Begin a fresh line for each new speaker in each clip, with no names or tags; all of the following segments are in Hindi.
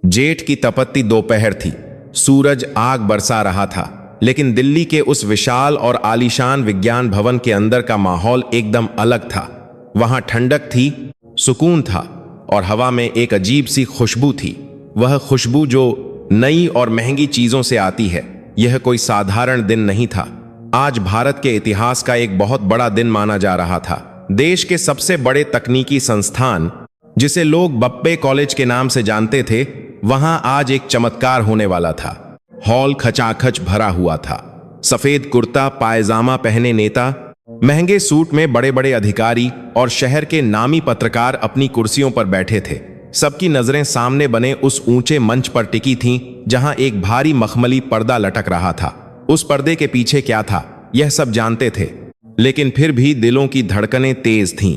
जेठ की तपती दोपहर थी। सूरज आग बरसा रहा था, लेकिन दिल्ली के उस विशाल और आलीशान विज्ञान भवन के अंदर का माहौल एकदम अलग था। वहां ठंडक थी, सुकून था और हवा में एक अजीब सी खुशबू थी। वह खुशबू जो नई और महंगी चीजों से आती है। यह कोई साधारण दिन नहीं था। आज भारत के इतिहास का एक बहुत बड़ा दिन माना जा रहा था। देश के सबसे बड़े तकनीकी संस्थान, जिसे लोग बप्पे कॉलेज के नाम से जानते थे, वहां आज एक चमत्कार होने वाला था। हॉल खचाखच भरा हुआ था। सफेद कुर्ता पायजामा पहने नेता, महंगे सूट में बड़े बड़े अधिकारी और शहर के नामी पत्रकार अपनी कुर्सियों पर बैठे थे। सबकी नजरें सामने बने उस ऊंचे मंच पर टिकी थीं, जहां एक भारी मखमली पर्दा लटक रहा था। उस पर्दे के पीछे क्या था, यह सब जानते थे, लेकिन फिर भी दिलों की धड़कनें तेज थीं।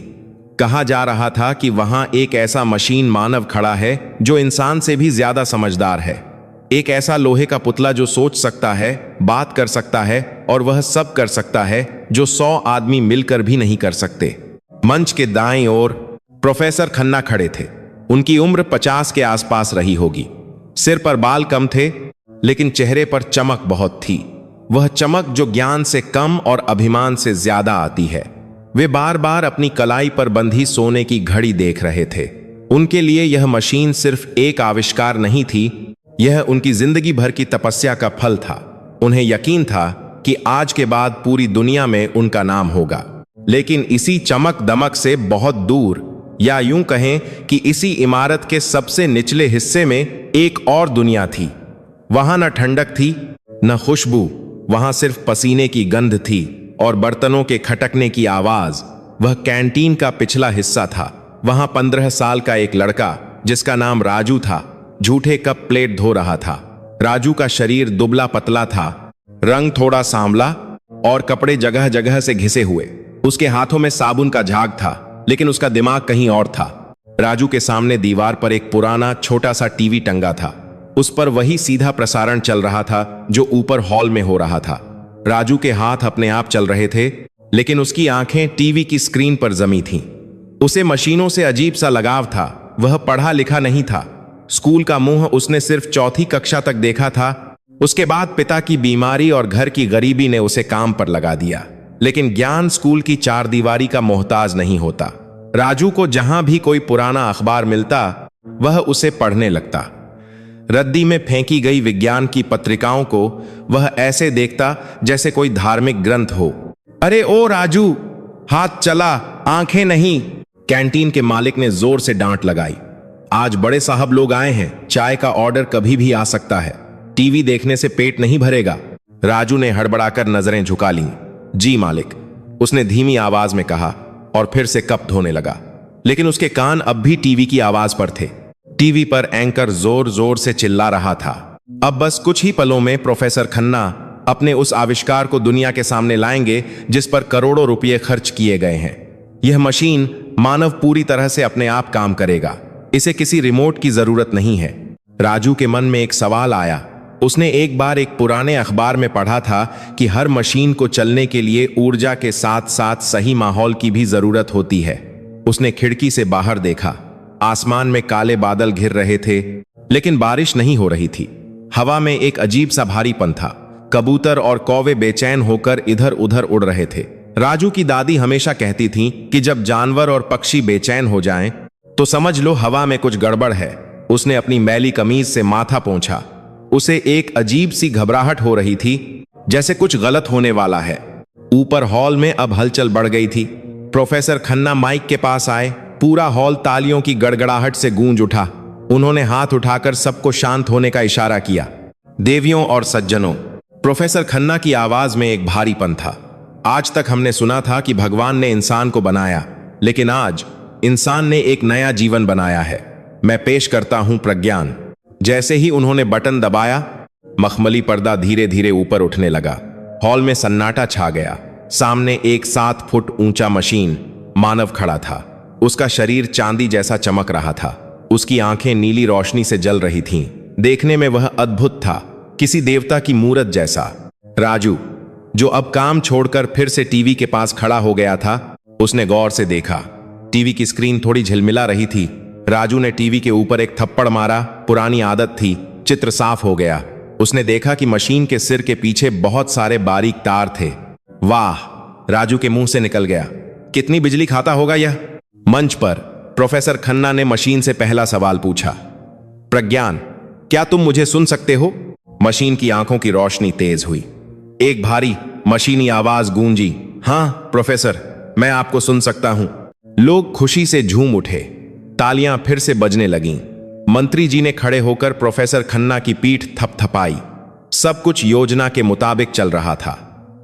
कहा जा रहा था कि वहां एक ऐसा मशीन मानव खड़ा है जो इंसान से भी ज्यादा समझदार है। एक ऐसा लोहे का पुतला जो सोच सकता है, बात कर सकता है और वह सब कर सकता है जो 100 आदमी मिलकर भी नहीं कर सकते। मंच के दाईं ओर प्रोफेसर खन्ना खड़े थे। उनकी उम्र 50 के आसपास रही होगी। सिर पर बाल कम थे, लेकिन चेहरे पर चमक बहुत थी। वह चमक जो ज्ञान से कम और अभिमान से ज्यादा आती है। वे बार बार अपनी कलाई पर बंधी सोने की घड़ी देख रहे थे। उनके लिए यह मशीन सिर्फ एक आविष्कार नहीं थी, यह उनकी जिंदगी भर की तपस्या का फल था। उन्हें यकीन था कि आज के बाद पूरी दुनिया में उनका नाम होगा। लेकिन इसी चमक दमक से बहुत दूर, या यूं कहें कि इसी इमारत के सबसे निचले हिस्से में एक और दुनिया थी। वहां न ठंडक थी, न खुशबू, वहां सिर्फ पसीने की गंध थी और बर्तनों के खटकने की आवाज। वह कैंटीन का पिछला हिस्सा था। वहां 15 साल का एक लड़का, जिसका नाम राजू था, झूठे कप प्लेट धो रहा था। राजू का शरीर दुबला पतला था, रंग थोड़ा सांवला और कपड़े जगह जगह से घिसे हुए। उसके हाथों में साबुन का झाग था, लेकिन उसका दिमाग कहीं और था। राजू के सामने दीवार पर एक पुराना छोटा सा टीवी टंगा था। उस पर वही सीधा प्रसारण चल रहा था जो ऊपर हॉल में हो रहा था। राजू के हाथ अपने आप चल रहे थे, लेकिन उसकी आंखें टीवी की स्क्रीन पर जमी थीं। उसे मशीनों से अजीब सा लगाव था। वह पढ़ा लिखा नहीं था। स्कूल का मुंह उसने सिर्फ 4वीं कक्षा तक देखा था। उसके बाद पिता की बीमारी और घर की गरीबी ने उसे काम पर लगा दिया। लेकिन ज्ञान स्कूल की 4 दीवारी का मोहताज नहीं होता। राजू को जहां भी कोई पुराना अखबार मिलता, वह उसे पढ़ने लगता। रद्दी में फेंकी गई विज्ञान की पत्रिकाओं को वह ऐसे देखता जैसे कोई धार्मिक ग्रंथ हो। अरे ओ राजू, हाथ चला, आंखें नहीं, कैंटीन के मालिक ने जोर से डांट लगाई। आज बड़े साहब लोग आए हैं, चाय का ऑर्डर कभी भी आ सकता है। टीवी देखने से पेट नहीं भरेगा। राजू ने हड़बड़ाकर नजरें झुका लीं। जी मालिक, उसने धीमी आवाज में कहा और फिर से कप धोने लगा। लेकिन उसके कान अब भी टीवी की आवाज पर थे। टीवी पर एंकर जोर जोर से चिल्ला रहा था। अब बस कुछ ही पलों में प्रोफेसर खन्ना अपने उस आविष्कार को दुनिया के सामने लाएंगे जिस पर करोड़ों रुपए खर्च किए गए हैं। यह मशीन मानव पूरी तरह से अपने आप काम करेगा। इसे किसी रिमोट की जरूरत नहीं है। राजू के मन में एक सवाल आया। उसने एक बार एक पुराने अखबार में पढ़ा था कि हर मशीन को चलने के लिए ऊर्जा के साथ साथ सही माहौल की भी जरूरत होती है। उसने खिड़की से बाहर देखा। आसमान में काले बादल घिर रहे थे, लेकिन बारिश नहीं हो रही थी। हवा में एक अजीब सा भारीपन था। कबूतर और कौवे बेचैन होकर इधर उधर उड़ रहे थे। राजू की दादी हमेशा कहती थीं कि जब जानवर और पक्षी बेचैन हो जाएं, तो समझ लो हवा में कुछ गड़बड़ है। उसने अपनी मैली कमीज से माथा पोंछा। उसे एक अजीब सी घबराहट हो रही थी, जैसे कुछ गलत होने वाला है। ऊपर हॉल में अब हलचल बढ़ गई थी। प्रोफेसर खन्ना माइक के पास आए। पूरा हॉल तालियों की गड़गड़ाहट से गूंज उठा। उन्होंने हाथ उठाकर सबको शांत होने का इशारा किया। देवियों और सज्जनों, प्रोफेसर खन्ना की आवाज में एक भारीपन था। आज तक हमने सुना था कि भगवान ने इंसान को बनाया, लेकिन आज इंसान ने एक नया जीवन बनाया है। मैं पेश करता हूं प्रज्ञान। जैसे ही उन्होंने बटन दबाया, मखमली पर्दा धीरे धीरे ऊपर उठने लगा। हॉल में सन्नाटा छा गया। सामने एक 7 फुट ऊंचा मशीन मानव खड़ा था। उसका शरीर चांदी जैसा चमक रहा था। उसकी आंखें नीली रोशनी से जल रही थीं। देखने में वह अद्भुत था, किसी देवता की मूरत जैसा। राजू, जो अब काम छोड़कर फिर से टीवी के पास खड़ा हो गया था, उसने गौर से देखा। टीवी की स्क्रीन थोड़ी झिलमिला रही थी। राजू ने टीवी के ऊपर एक थप्पड़ मारा। पुरानी आदत थी, चित्र साफ हो गया। उसने देखा कि मशीन के सिर के पीछे बहुत सारे बारीक तार थे। वाह, राजू के मुंह से निकल गया, कितनी बिजली खाता होगा यह। मंच पर प्रोफेसर खन्ना ने मशीन से पहला सवाल पूछा। प्रज्ञान, क्या तुम मुझे सुन सकते हो? मशीन की आंखों की रोशनी तेज हुई। एक भारी मशीनी आवाज गूंजी, हां प्रोफेसर, मैं आपको सुन सकता हूं। लोग खुशी से झूम उठे, तालियां फिर से बजने लगीं। मंत्री जी ने खड़े होकर प्रोफेसर खन्ना की पीठ थपथपाई। सब कुछ योजना के मुताबिक चल रहा था।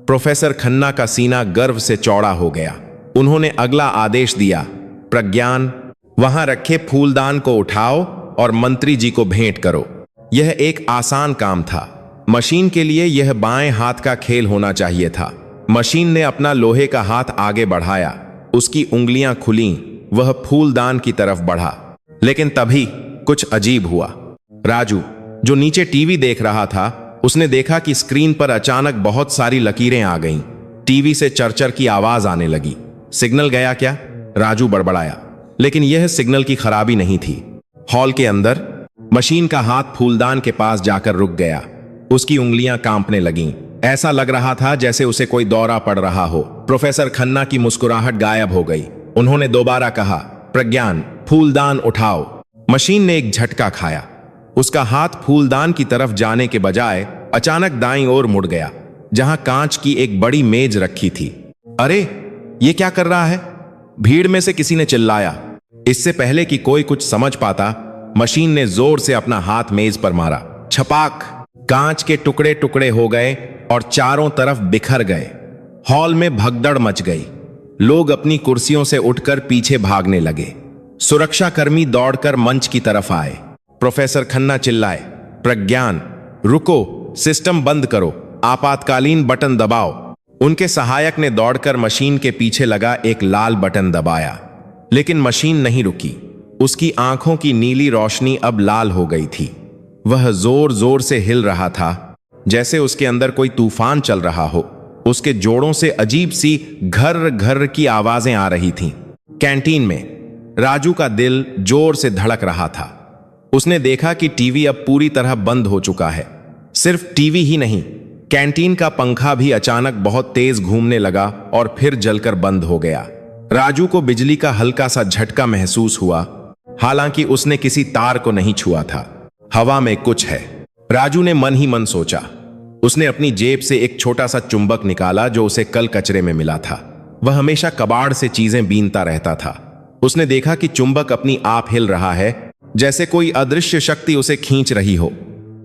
प्रोफेसर खन्ना का सीना गर्व से चौड़ा हो गया। उन्होंने अगला आदेश दिया, प्रज्ञान, वहां रखे फूलदान को उठाओ और मंत्री जी को भेंट करो। यह एक आसान काम था। मशीन के लिए यह बाएं हाथ का खेल होना चाहिए था। मशीन ने अपना लोहे का हाथ आगे बढ़ाया, उसकी उंगलियां खुलीं, वह फूलदान की तरफ बढ़ा। लेकिन तभी कुछ अजीब हुआ। राजू, जो नीचे टीवी देख रहा था, उसने देखा कि स्क्रीन पर अचानक बहुत सारी लकीरें आ गईं। टीवी से चरचर की आवाज आने लगी। सिग्नल गया क्या? राजू बड़बड़ाया। लेकिन यह सिग्नल की खराबी नहीं थी। हॉल के अंदर मशीन का हाथ फूलदान के पास जाकर रुक गया। उसकी उंगलियां कांपने लगीं। ऐसा लग रहा था जैसे उसे कोई दौरा पड़ रहा हो। प्रोफेसर खन्ना की मुस्कुराहट गायब हो गई। उन्होंने दोबारा कहा, प्रज्ञान, फूलदान उठाओ। मशीन ने एक झटका खाया। उसका हाथ फूलदान की तरफ जाने के बजाय अचानक दाईं ओर मुड़ गया, जहां कांच की एक बड़ी मेज रखी थी। अरे, ये क्या कर रहा है? भीड़ में से किसी ने चिल्लाया। इससे पहले कि कोई कुछ समझ पाता, मशीन ने जोर से अपना हाथ मेज पर मारा। छपाक! कांच के टुकड़े टुकड़े हो गए और चारों तरफ बिखर गए। हॉल में भगदड़ मच गई। लोग अपनी कुर्सियों से उठकर पीछे भागने लगे। सुरक्षाकर्मी दौड़कर मंच की तरफ आए। प्रोफेसर खन्ना चिल्लाए, प्रज्ञान, रुको, सिस्टम बंद करो, आपातकालीन बटन दबाओ। उनके सहायक ने दौड़कर मशीन के पीछे लगा एक लाल बटन दबाया, लेकिन मशीन नहीं रुकी। उसकी आंखों की नीली रोशनी अब लाल हो गई थी। वह जोर जोर से हिल रहा था, जैसे उसके अंदर कोई तूफान चल रहा हो। उसके जोड़ों से अजीब सी घर घर की आवाजें आ रही थीं। कैंटीन में राजू का दिल जोर से धड़क रहा था। उसने देखा कि टीवी अब पूरी तरह बंद हो चुका है। सिर्फ टीवी ही नहीं, कैंटीन का पंखा भी अचानक बहुत तेज घूमने लगा और फिर जलकर बंद हो गया। राजू को बिजली का हल्का सा झटका महसूस हुआ, हालांकि उसने किसी तार को नहीं छुआ था। हवा में कुछ है, राजू ने मन ही मन सोचा। उसने अपनी जेब से एक छोटा सा चुंबक निकाला जो उसे कल कचरे में मिला था। वह हमेशा कबाड़ से चीजें बीनता रहता था। उसने देखा कि चुंबक अपनी आप हिल रहा है, जैसे कोई अदृश्य शक्ति उसे खींच रही हो।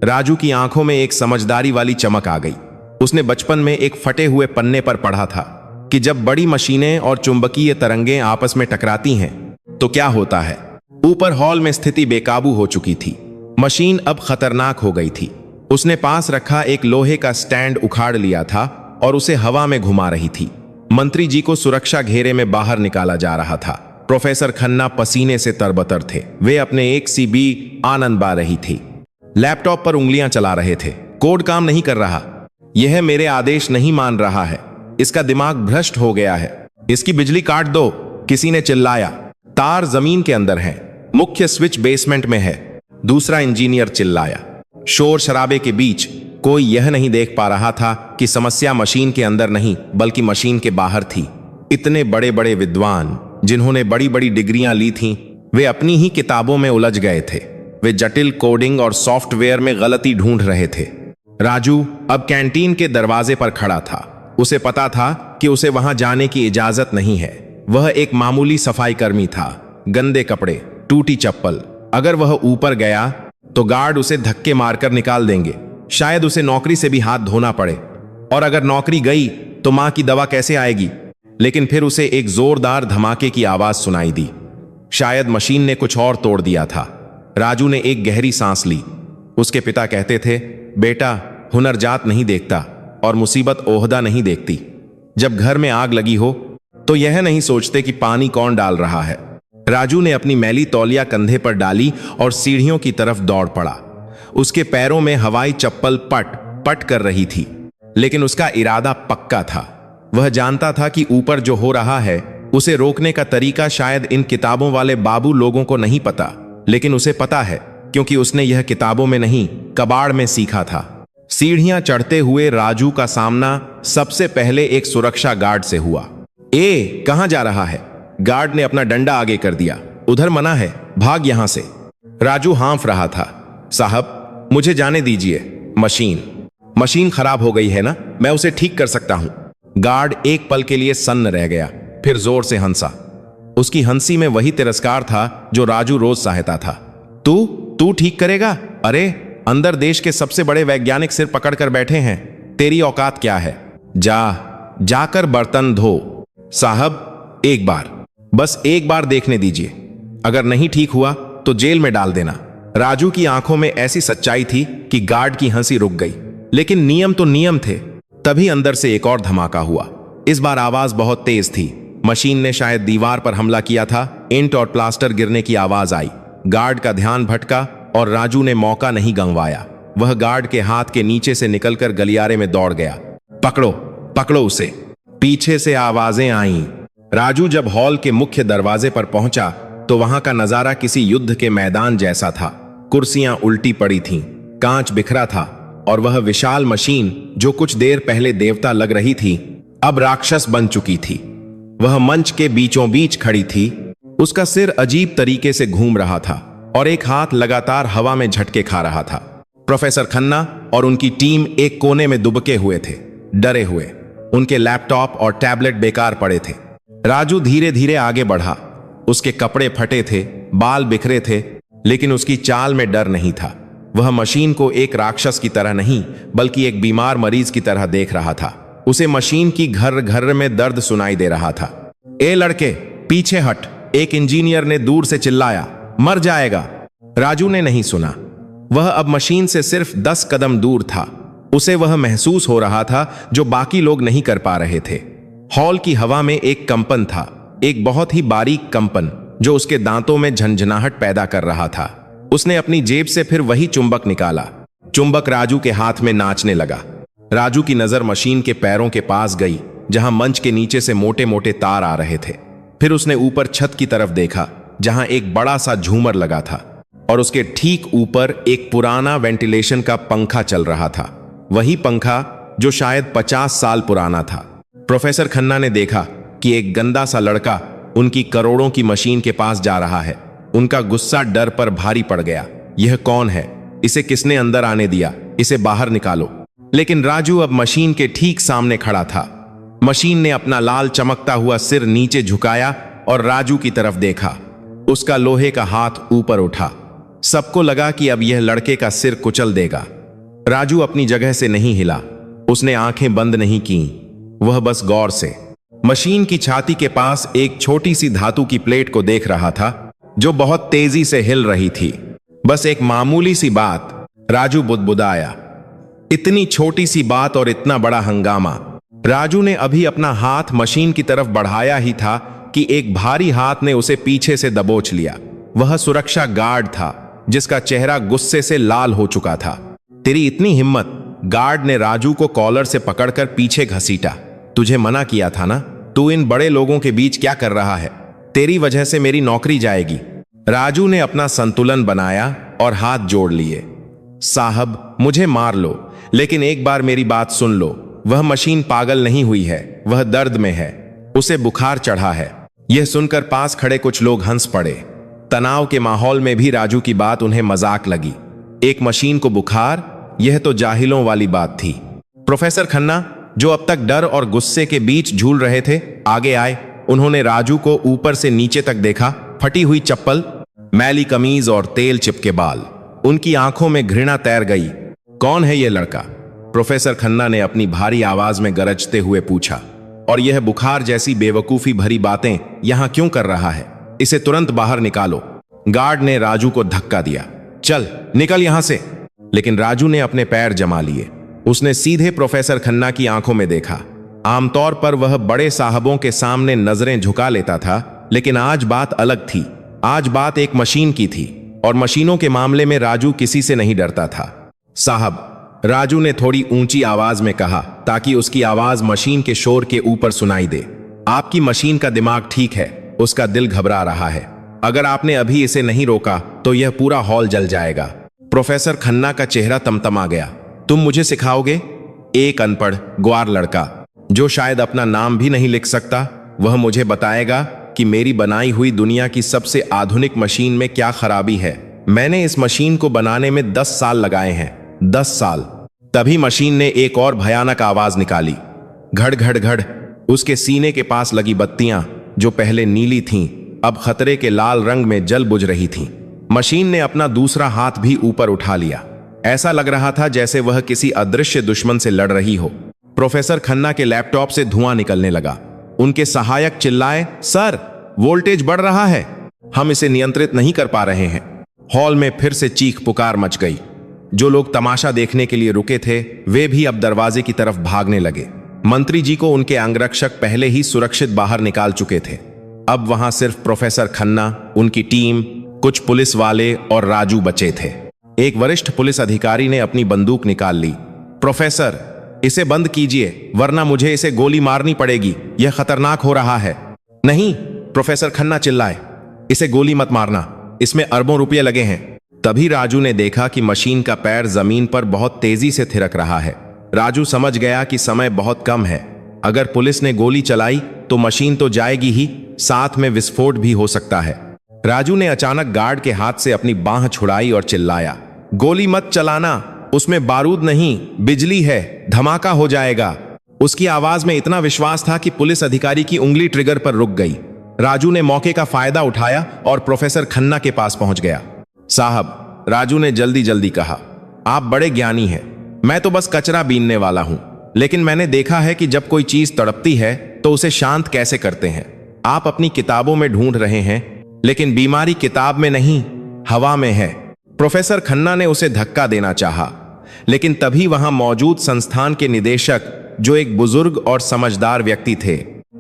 राजू की आंखों में एक समझदारी वाली चमक आ गई। उसने बचपन में एक फटे हुए पन्ने पर पढ़ा था कि जब बड़ी मशीनें और चुंबकीय तरंगें आपस में टकराती हैं तो क्या होता है। ऊपर हॉल में स्थिति बेकाबू हो चुकी थी। मशीन अब खतरनाक हो गई थी। उसने पास रखा एक लोहे का स्टैंड उखाड़ लिया था और उसे हवा में घुमा रही थी। मंत्री जी को सुरक्षा घेरे में बाहर निकाला जा रहा था। प्रोफेसर खन्ना पसीने से तरबतर थे। वे अपने एक सी बी आनंद बा रही थी। लैपटॉप पर उंगलियां चला रहे थे। कोड काम नहीं कर रहा। यह मेरे आदेश नहीं मान रहा है। इसका दिमाग भ्रष्ट हो गया है। इसकी बिजली काट दो, किसी ने चिल्लाया। तार जमीन के अंदर है, मुख्य स्विच बेसमेंट में है, दूसरा इंजीनियर चिल्लाया। शोर शराबे के बीच कोई यह नहीं देख पा रहा था कि समस्या मशीन के अंदर नहीं बल्कि मशीन के बाहर थी। इतने बड़े बड़े विद्वान जिन्होंने बड़ी बड़ी डिग्रियां ली थीं, वे अपनी ही किताबों में उलझ गए थे। वे जटिल कोडिंग और सॉफ्टवेयर में गलती ढूंढ रहे थे। राजू अब कैंटीन के दरवाजे पर खड़ा था। उसे पता था कि उसे वहां जाने की इजाजत नहीं है। वह एक मामूली सफाई कर्मी था। गंदे कपड़े, टूटी चप्पल। अगर वह ऊपर गया तो गार्ड उसे धक्के मारकर निकाल देंगे। शायद उसे नौकरी से भी हाथ धोना पड़े। और अगर नौकरी गई तो मां की दवा कैसे आएगी। लेकिन फिर उसे एक जोरदार धमाके की आवाज सुनाई दी। शायद मशीन ने कुछ और तोड़ दिया था। राजू ने एक गहरी सांस ली। उसके पिता कहते थे, बेटा, हुनर जात नहीं देखता और मुसीबत ओहदा नहीं देखती। जब घर में आग लगी हो तो यह नहीं सोचते कि पानी कौन डाल रहा है। राजू ने अपनी मैली तौलिया कंधे पर डाली और सीढ़ियों की तरफ दौड़ पड़ा। उसके पैरों में हवाई चप्पल पट पट कर रही थी, लेकिन उसका इरादा पक्का था। वह जानता था कि ऊपर जो हो रहा है उसे रोकने का तरीका शायद इन किताबों वाले बाबू लोगों को नहीं पता, लेकिन उसे पता है क्योंकि उसने यह किताबों में नहीं कबाड़ में सीखा था। सीढ़ियां चढ़ते हुए राजू का सामना सबसे पहले एक सुरक्षा गार्ड से हुआ। कहां जा रहा है? गार्ड ने अपना डंडा आगे कर दिया। उधर मना है, भाग यहां से। राजू हाँफ रहा था। साहब, मुझे जाने दीजिए। मशीन खराब हो गई है ना, मैं उसे ठीक कर सकता हूं। गार्ड एक पल के लिए सन्न रह गया, फिर जोर से हंसा। उसकी हंसी में वही तिरस्कार था जो राजू रोज सहता था। तू ठीक करेगा? अरे, अंदर देश के सबसे बड़े वैज्ञानिक सिर पकड़कर बैठे हैं, तेरी औकात क्या है? जाकर बर्तन धो। साहब, एक बार, बस एक बार देखने दीजिए। अगर नहीं ठीक हुआ तो जेल में डाल देना। राजू की आंखों में ऐसी सच्चाई थी कि गार्ड की हंसी रुक गई। लेकिन नियम तो नियम थे। तभी अंदर से एक और धमाका हुआ। इस बार आवाज बहुत तेज थी। मशीन ने शायद दीवार पर हमला किया था। ईंट और प्लास्टर गिरने की आवाज आई। गार्ड का ध्यान भटका और राजू ने मौका नहीं गंवाया। वह गार्ड के हाथ के नीचे से निकलकर गलियारे में दौड़ गया। पकड़ो उसे। पीछे से आवाजें आईं। राजू जब हॉल के मुख्य दरवाजे पर पहुंचा तो वहां का नजारा किसी युद्ध के मैदान जैसा था। कुर्सियां उल्टी पड़ी थीं, कांच बिखरा था और वह विशाल मशीन जो कुछ देर पहले देवता लग रही थी, अब राक्षस बन चुकी थी। वह मंच के बीचों बीच खड़ी थी। उसका सिर अजीब तरीके से घूम रहा था और एक हाथ लगातार हवा में झटके खा रहा था। प्रोफेसर खन्ना और उनकी टीम एक कोने में दुबके हुए थे, डरे हुए। उनके लैपटॉप और टैबलेट बेकार पड़े थे। राजू धीरे धीरे आगे बढ़ा। उसके कपड़े फटे थे, बाल बिखरे थे, लेकिन उसकी चाल में डर नहीं था। वह मशीन को एक राक्षस की तरह नहीं, बल्कि एक बीमार मरीज की तरह देख रहा था। उसे मशीन की घर घर में दर्द सुनाई दे रहा था। ए लड़के, पीछे हट, एक इंजीनियर ने दूर से चिल्लाया। मर जाएगा। राजू ने नहीं सुना। वह अब मशीन से सिर्फ 10 कदम दूर था। उसे वह महसूस हो रहा था जो बाकी लोग नहीं कर पा रहे थे। हॉल की हवा में एक कंपन था, एक बहुत ही बारीक कंपन जो उसके दांतों में झंझनाहट पैदा कर रहा था। उसने अपनी जेब से फिर वही चुंबक निकाला। चुंबक राजू के हाथ में नाचने लगा। राजू की नजर मशीन के पैरों के पास गई, जहां मंच के नीचे से मोटे मोटे तार आ रहे थे। फिर उसने ऊपर छत की तरफ देखा, जहां एक बड़ा सा झूमर लगा था और उसके ठीक ऊपर एक पुराना वेंटिलेशन का पंखा चल रहा था। वही पंखा जो शायद 50 साल पुराना था। प्रोफेसर खन्ना ने देखा कि एक गंदा सा लड़का उनकी करोड़ों की मशीन के पास जा रहा है। उनका गुस्सा डर पर भारी पड़ गया। यह कौन है? इसे किसने अंदर आने दिया? इसे बाहर निकालो। लेकिन राजू अब मशीन के ठीक सामने खड़ा था। मशीन ने अपना लाल चमकता हुआ सिर नीचे झुकाया और राजू की तरफ देखा। उसका लोहे का हाथ ऊपर उठा। सबको लगा कि अब यह लड़के का सिर कुचल देगा। राजू अपनी जगह से नहीं हिला। उसने आंखें बंद नहीं की। वह बस गौर से मशीन की छाती के पास एक छोटी सी धातु की प्लेट को देख रहा था जो बहुत तेजी से हिल रही थी। बस एक मामूली सी बात। राजू बुदबुदाया। इतनी छोटी सी बात और इतना बड़ा हंगामा। राजू ने अभी अपना हाथ मशीन की तरफ बढ़ाया ही था कि एक भारी हाथ ने उसे पीछे से दबोच लिया। वह सुरक्षा गार्ड था जिसका चेहरा गुस्से से लाल हो चुका था। तेरी इतनी हिम्मत! गार्ड ने राजू को कॉलर से पकड़कर पीछे घसीटा। तुझे मना किया था ना, तू इन बड़े लोगों के बीच क्या कर रहा है? तेरी वजह से मेरी नौकरी जाएगी। राजू ने अपना संतुलन बनाया और हाथ जोड़ लिए। साहब, मुझे मार लो, लेकिन एक बार मेरी बात सुन लो। वह मशीन पागल नहीं हुई है, वह दर्द में है। उसे बुखार चढ़ा है। यह सुनकर पास खड़े कुछ लोग हंस पड़े। तनाव के माहौल में भी राजू की बात उन्हें मजाक लगी। एक मशीन को बुखार? यह तो जाहिलों वाली बात थी। प्रोफेसर खन्ना, जो अब तक डर और गुस्से के बीच झूल रहे थे, आगे आए। उन्होंने राजू को ऊपर से नीचे तक देखा। फटी हुई चप्पल, मैली कमीज और तेल चिपके बाल। उनकी आंखों में घृणा तैर गई। कौन है यह लड़का? प्रोफेसर खन्ना ने अपनी भारी आवाज में गरजते हुए पूछा। और यह बुखार जैसी बेवकूफी भरी बातें यहां क्यों कर रहा है? इसे तुरंत बाहर निकालो। गार्ड ने राजू को धक्का दिया। चल निकल यहां से। लेकिन राजू ने अपने पैर जमा लिए। उसने सीधे प्रोफेसर खन्ना की आंखों में देखा। आमतौर पर वह बड़े साहबों के सामने नजरें झुका लेता था, लेकिन आज बात अलग थी। आज बात एक मशीन की थी और मशीनों के मामले में राजू किसी से नहीं डरता था। साहब, राजू ने थोड़ी ऊंची आवाज में कहा ताकि उसकी आवाज मशीन के शोर के ऊपर सुनाई दे। आपकी मशीन का दिमाग ठीक है, उसका दिल घबरा रहा है। अगर आपने अभी इसे नहीं रोका तो यह पूरा हॉल जल जाएगा। प्रोफेसर खन्ना का चेहरा तमतमा गया। तुम मुझे सिखाओगे? एक अनपढ़ ग्वार लड़का जो शायद अपना नाम भी नहीं लिख सकता, वह मुझे बताएगा कि मेरी बनाई हुई दुनिया की सबसे आधुनिक मशीन में क्या खराबी है। मैंने इस मशीन को बनाने में 10 साल लगाए हैं, 10 साल। तभी मशीन ने एक और भयानक आवाज निकाली। घड़ घड़ घड़। उसके सीने के पास लगी बत्तियां जो पहले नीली थीं, अब खतरे के लाल रंग में जल बुझ रही थीं। मशीन ने अपना दूसरा हाथ भी ऊपर उठा लिया। ऐसा लग रहा था जैसे वह किसी अदृश्य दुश्मन से लड़ रही हो। प्रोफेसर खन्ना के लैपटॉप से धुआं निकलने लगा। उनके सहायक चिल्लाए, सर, वोल्टेज बढ़ रहा है, हम इसे नियंत्रित नहीं कर पा रहे हैं। हॉल में फिर से चीख पुकार मच गई। जो लोग तमाशा देखने के लिए रुके थे वे भी अब दरवाजे की तरफ भागने लगे। मंत्री जी को उनके अंगरक्षक पहले ही सुरक्षित बाहर निकाल चुके थे। अब वहां सिर्फ प्रोफेसर खन्ना, उनकी टीम, कुछ पुलिस वाले और राजू बचे थे। एक वरिष्ठ पुलिस अधिकारी ने अपनी बंदूक निकाल ली। प्रोफेसर, इसे बंद कीजिए वरना मुझे इसे गोली मारनी पड़ेगी, यह खतरनाक हो रहा है। नहीं, प्रोफेसर खन्ना चिल्लाए, इसे गोली मत मारना, इसमें अरबों रुपये लगे हैं। तभी राजू ने देखा कि मशीन का पैर जमीन पर बहुत तेजी से थिरक रहा है। राजू समझ गया कि समय बहुत कम है। अगर पुलिस ने गोली चलाई तो मशीन तो जाएगी ही, साथ में विस्फोट भी हो सकता है। राजू ने अचानक गार्ड के हाथ से अपनी बांह छुड़ाई और चिल्लाया, गोली मत चलाना, उसमें बारूद नहीं, बिजली है, धमाका हो जाएगा। उसकी आवाज में इतना विश्वास था कि पुलिस अधिकारी की उंगली ट्रिगर पर रुक गई। राजू ने मौके का फायदा उठाया और प्रोफेसर खन्ना के पास पहुंच गया। साहब, राजू ने जल्दी जल्दी कहा, आप बड़े ज्ञानी हैं, मैं तो बस कचरा बीनने वाला हूं, लेकिन मैंने देखा है कि जब कोई चीज तड़पती है तो उसे शांत कैसे करते हैं। आप अपनी किताबों में ढूंढ रहे हैं, लेकिन बीमारी किताब में नहीं, हवा में है। प्रोफेसर खन्ना ने उसे धक्का देना चाहा, लेकिन तभी वहां मौजूद संस्थान के निदेशक, जो एक बुजुर्ग और समझदार व्यक्ति थे,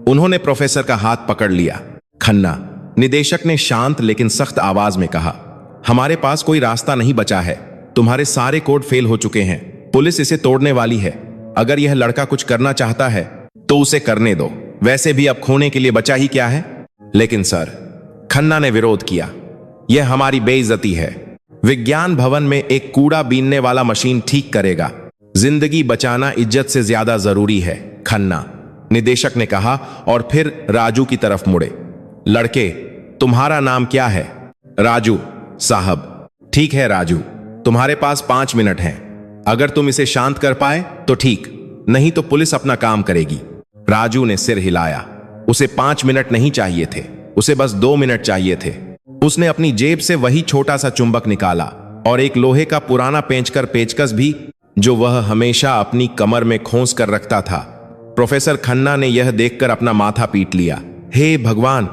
उन्होंने प्रोफेसर का हाथ पकड़ लिया। खन्ना, निदेशक ने शांत लेकिन सख्त आवाज में कहा, हमारे पास कोई रास्ता नहीं बचा है, तुम्हारे सारे कोड फेल हो चुके हैं, पुलिस इसे तोड़ने वाली है। अगर यह लड़का कुछ करना चाहता है तो उसे करने दो, वैसे भी अब खोने के लिए बचा ही क्या है। लेकिन सर, खन्ना ने विरोध किया, यह हमारी बेइज्जती है। विज्ञान भवन में एक कूड़ा बीनने वाला मशीन ठीक करेगा, जिंदगी बचाना इज्जत से ज्यादा जरूरी है। खन्ना, निदेशक ने कहा और फिर राजू की तरफ मुड़े। लड़के, तुम्हारा नाम क्या है? राजू साहब। ठीक है राजू, तुम्हारे पास 5 मिनट हैं। अगर तुम इसे शांत कर पाए तो ठीक, नहीं तो पुलिस अपना काम करेगी। राजू ने सिर हिलाया। उसे 5 मिनट नहीं चाहिए थे, उसे बस 2 मिनट चाहिए थे। उसने अपनी जेब से वही छोटा सा चुंबक निकाला और एक लोहे का पुराना पेचकस भी, जो वह हमेशा अपनी कमर में खोस कर रखता था। प्रोफेसर खन्ना ने यह देखकर अपना माथा पीट लिया। हे भगवान,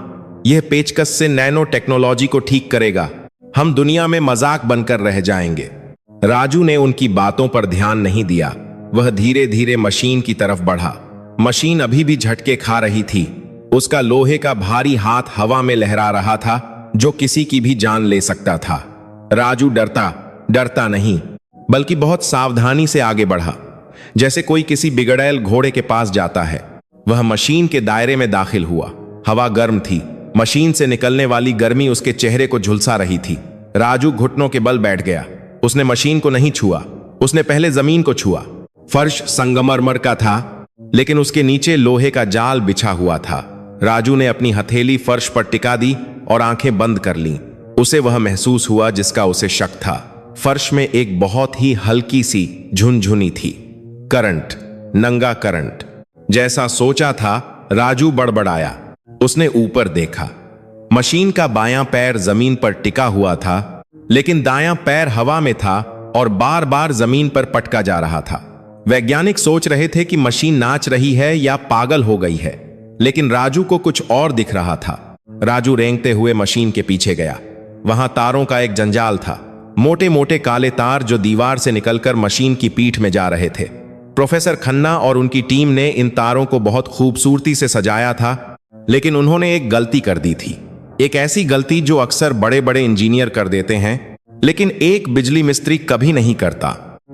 यह पेचकस से नैनो टेक्नोलॉजी को ठीक करेगा, हम दुनिया में मजाक बनकर रह जाएंगे। राजू ने उनकी बातों पर ध्यान नहीं दिया। वह धीरे धीरे मशीन की तरफ बढ़ा। मशीन अभी भी झटके खा रही थी। उसका लोहे का भारी हाथ हवा में लहरा रहा था, जो किसी की भी जान ले सकता था। राजू डरता नहीं, बल्कि बहुत सावधानी से आगे बढ़ा, जैसे कोई किसी बिगड़ैल घोड़े के पास जाता है। वह मशीन के दायरे में दाखिल हुआ। हवा गर्म थी, मशीन से निकलने वाली गर्मी उसके चेहरे को झुलसा रही थी। राजू घुटनों के बल बैठ गया। उसने मशीन को नहीं छुआ, उसने पहले जमीन को छुआ। फर्श संगमरमर का था, लेकिन उसके नीचे लोहे का जाल बिछा हुआ था। राजू ने अपनी हथेली फर्श पर टिका दी और आंखें बंद कर लीं। उसे वह महसूस हुआ जिसका उसे शक था। फर्श में एक बहुत ही हल्की सी झुनझुनी थी। करंट, नंगा करंट। जैसा सोचा था, राजू बड़बड़ाया। उसने ऊपर देखा। मशीन का बायां पैर जमीन पर टिका हुआ था, लेकिन दायां पैर हवा में था और बार बार जमीन पर पटका जा रहा था। वैज्ञानिक सोच रहे थे कि मशीन नाच रही है या पागल हो गई है, लेकिन राजू को कुछ और दिख रहा था। राजू रेंगते हुए मशीन के पीछे गया। वहां तारों का एक जंजाल था, मोटे मोटे काले तार जो दीवार से निकलकर मशीन की पीठ में जा रहे थे। प्रोफेसर खन्ना और उनकी टीम ने इन तारों को बहुत खूबसूरती से सजाया था, लेकिन उन्होंने एक गलती कर दी थी। एक ऐसी गलती जो अक्सर बड़े बड़े इंजीनियर कर देते हैं, लेकिन एक बिजली मिस्त्री कभी नहीं करता।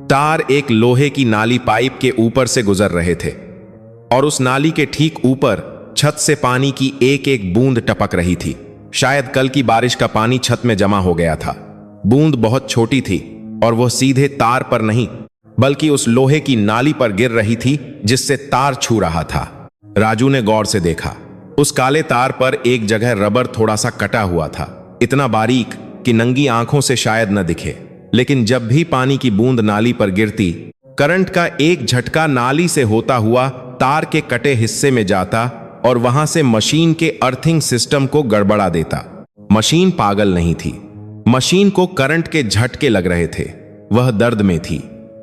तार एक लोहे की नाली पाइप के ऊपर से गुजर रहे थे और उस नाली के ठीक ऊपर छत से पानी की एक एक बूंद टपक रही थी। शायद कल की बारिश का पानी छत में जमा हो गया था। बूंद बहुत छोटी थी और वह सीधे तार पर नहीं बल्कि उस लोहे की नाली पर गिर रही थी जिससे तार छू रहा था। राजू ने गौर से देखा। उस काले तार पर एक जगह रबर थोड़ा सा कटा हुआ था, इतना बारीक कि नंगी आंखों से शायद न दिखे। लेकिन जब भी पानी की बूंद नाली पर गिरती, करंट का एक झटका नाली से होता हुआ तार के कटे हिस्से में जाता और वहां से मशीन के अर्थिंग सिस्टम को गड़बड़ा देता। मशीन पागल नहीं थी, मशीन को करंट के झटके लग रहे थे। वह दर्द में थी।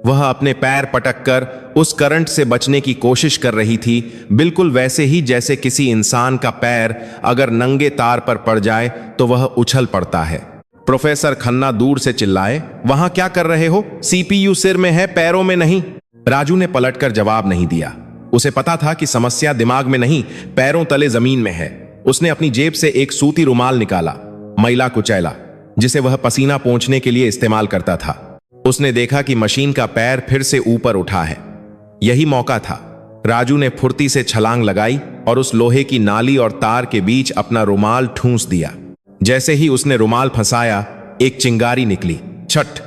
वह अपने पैर पटक कर उस करंट से बचने की कोशिश कर रही थी, बिल्कुल वैसे ही जैसे किसी इंसान का पैर अगर नंगे तार पर पड़ जाए तो वह उछल पड़ता है। प्रोफेसर खन्ना दूर से चिल्लाए, वहां क्या कर रहे हो? सीपीयू सिर में है, पैरों में नहीं। राजू ने पलटकर जवाब नहीं दिया। उसे पता था कि समस्या दिमाग में नहीं, पैरों तले जमीन में है। उसने अपनी जेब से एक सूती रुमाल निकाला, मैला कुचैला, जिसे वह पसीना पोंछने के लिए इस्तेमाल करता था। उसने देखा कि मशीन का पैर फिर से ऊपर उठा है। यही मौका था। राजू ने फुर्ती से छलांग लगाई और उस लोहे की नाली और तार के बीच अपना रुमाल ठूंस दिया। जैसे ही उसने रुमाल फंसाया, एक चिंगारी निकली। छट!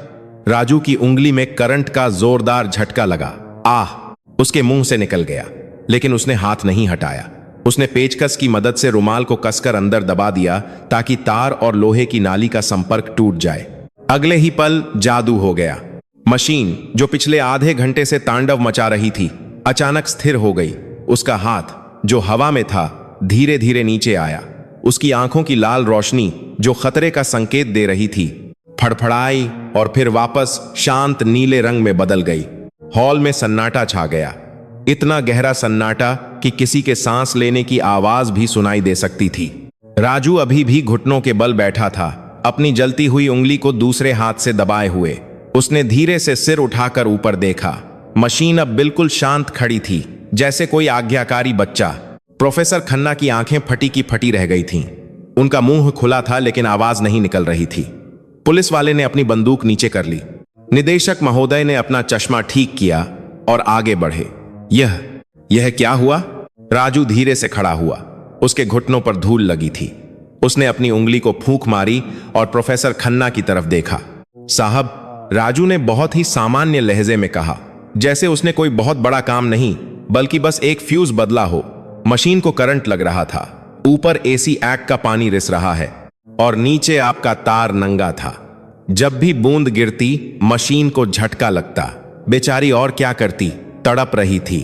राजू की उंगली में करंट का जोरदार झटका लगा। आह! उसके मुंह से निकल गया, लेकिन उसने हाथ नहीं हटाया। उसने पेचकस की मदद से रुमाल को कसकर अंदर दबा दिया ताकि तार और लोहे की नाली का संपर्क टूट जाए। अगले ही पल जादू हो गया। मशीन, जो पिछले आधे घंटे से तांडव मचा रही थी, अचानक स्थिर हो गई। उसका हाथ, जो हवा में था, धीरे धीरे नीचे आया। उसकी आंखों की लाल रोशनी, जो खतरे का संकेत दे रही थी, फड़फड़ाई और फिर वापस शांत नीले रंग में बदल गई। हॉल में सन्नाटा छा गया, इतना गहरा सन्नाटा कि किसी के सांस लेने की आवाज भी सुनाई दे सकती थी। राजू अभी भी घुटनों के बल बैठा था, अपनी जलती हुई उंगली को दूसरे हाथ से दबाए हुए। उसने धीरे से सिर उठाकर ऊपर देखा। मशीन अब बिल्कुल शांत खड़ी थी, जैसे कोई आज्ञाकारी बच्चा। प्रोफेसर खन्ना की आंखें फटी की फटी रह गई थीं। उनका मुंह खुला था लेकिन आवाज नहीं निकल रही थी। पुलिस वाले ने अपनी बंदूक नीचे कर ली। निदेशक महोदय ने अपना चश्मा ठीक किया और आगे बढ़े। यह क्या हुआ? राजू धीरे से खड़ा हुआ। उसके घुटनों पर धूल लगी थी। उसने अपनी उंगली को फूंक मारी और प्रोफेसर खन्ना की तरफ देखा। साहब, राजू ने बहुत ही सामान्य लहजे में कहा, जैसे उसने कोई बहुत बड़ा काम नहीं बल्कि बस एक फ्यूज बदला हो। मशीन को करंट लग रहा था, ऊपर एसी एक्ट का पानी रिस रहा है और नीचे आपका तार नंगा था। जब भी बूंद गिरती, मशीन को झटका लगता। बेचारी और क्या करती, तड़प रही थी।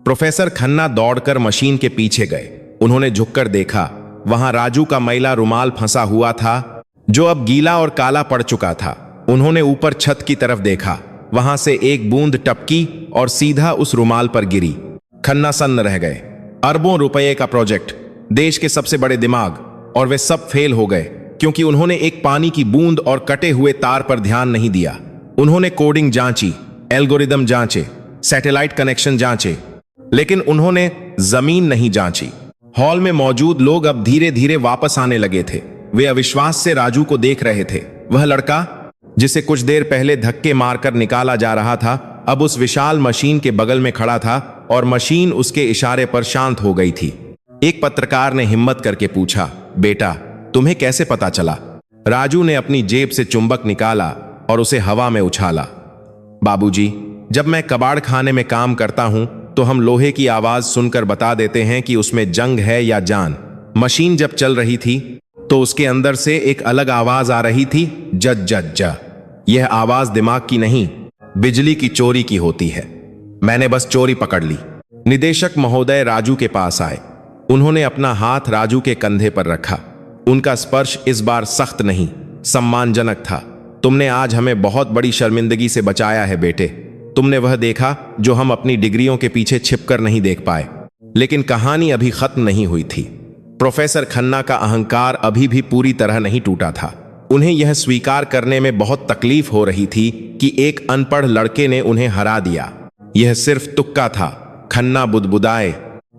प्रोफेसर खन्ना दौड़कर मशीन के पीछे गए। उन्होंने झुककर देखा, वहां राजू का मैला रुमाल फंसा हुआ था, जो अब गीला और काला पड़ चुका था। उन्होंने ऊपर छत की तरफ देखा, वहां से एक बूंद टपकी और सीधा उस रुमाल पर गिरी। खन्ना सन्न रह गए। अरबों रुपए का प्रोजेक्ट, देश के सबसे बड़े दिमाग, और वे सब फेल हो गए क्योंकि उन्होंने एक पानी की बूंद और कटे हुए तार पर ध्यान नहीं दिया। उन्होंने कोडिंग जांची, एल्गोरिदम जांचे, सैटेलाइट कनेक्शन जांचे, लेकिन उन्होंने जमीन नहीं जांची। हॉल में मौजूद लोग अब धीरे धीरे वापस आने लगे थे। वे अविश्वास से राजू को देख रहे थे। वह लड़का जिसे कुछ देर पहले धक्के मारकर निकाला जा रहा था, अब उस विशाल मशीन के बगल में खड़ा था और मशीन उसके इशारे पर शांत हो गई थी। एक पत्रकार ने हिम्मत करके पूछा, बेटा, तुम्हें कैसे पता चला? राजू ने अपनी जेब से चुंबक निकाला और उसे हवा में उछाला। बाबूजी, जब मैं कबाड़ खाने में काम करता हूं तो हम लोहे की आवाज सुनकर बता देते हैं कि उसमें जंग है या जान। मशीन जब चल रही थी तो उसके अंदर से एक अलग आवाज आ रही थी, जज जज जा। यह आवाज दिमाग की नहीं, बिजली की चोरी की होती है। मैंने बस चोरी पकड़ ली। निदेशक महोदय राजू के पास आए। उन्होंने अपना हाथ राजू के कंधे पर रखा। उनका स्पर्श इस बार सख्त नहीं, सम्मानजनक था। तुमने आज हमें बहुत बड़ी शर्मिंदगी से बचाया है बेटे। तुमने वह देखा जो हम अपनी डिग्रियों के पीछे छिपकर नहीं देख पाए। लेकिन कहानी अभी खत्म नहीं हुई थी। प्रोफेसर खन्ना का अहंकार अभी भी पूरी तरह नहीं टूटा था। उन्हें यह स्वीकार करने में बहुत तकलीफ हो रही थी कि एक अनपढ़ लड़के ने उन्हें हरा दिया। यह सिर्फ तुक्का था। खन्ना बुदबुदाए।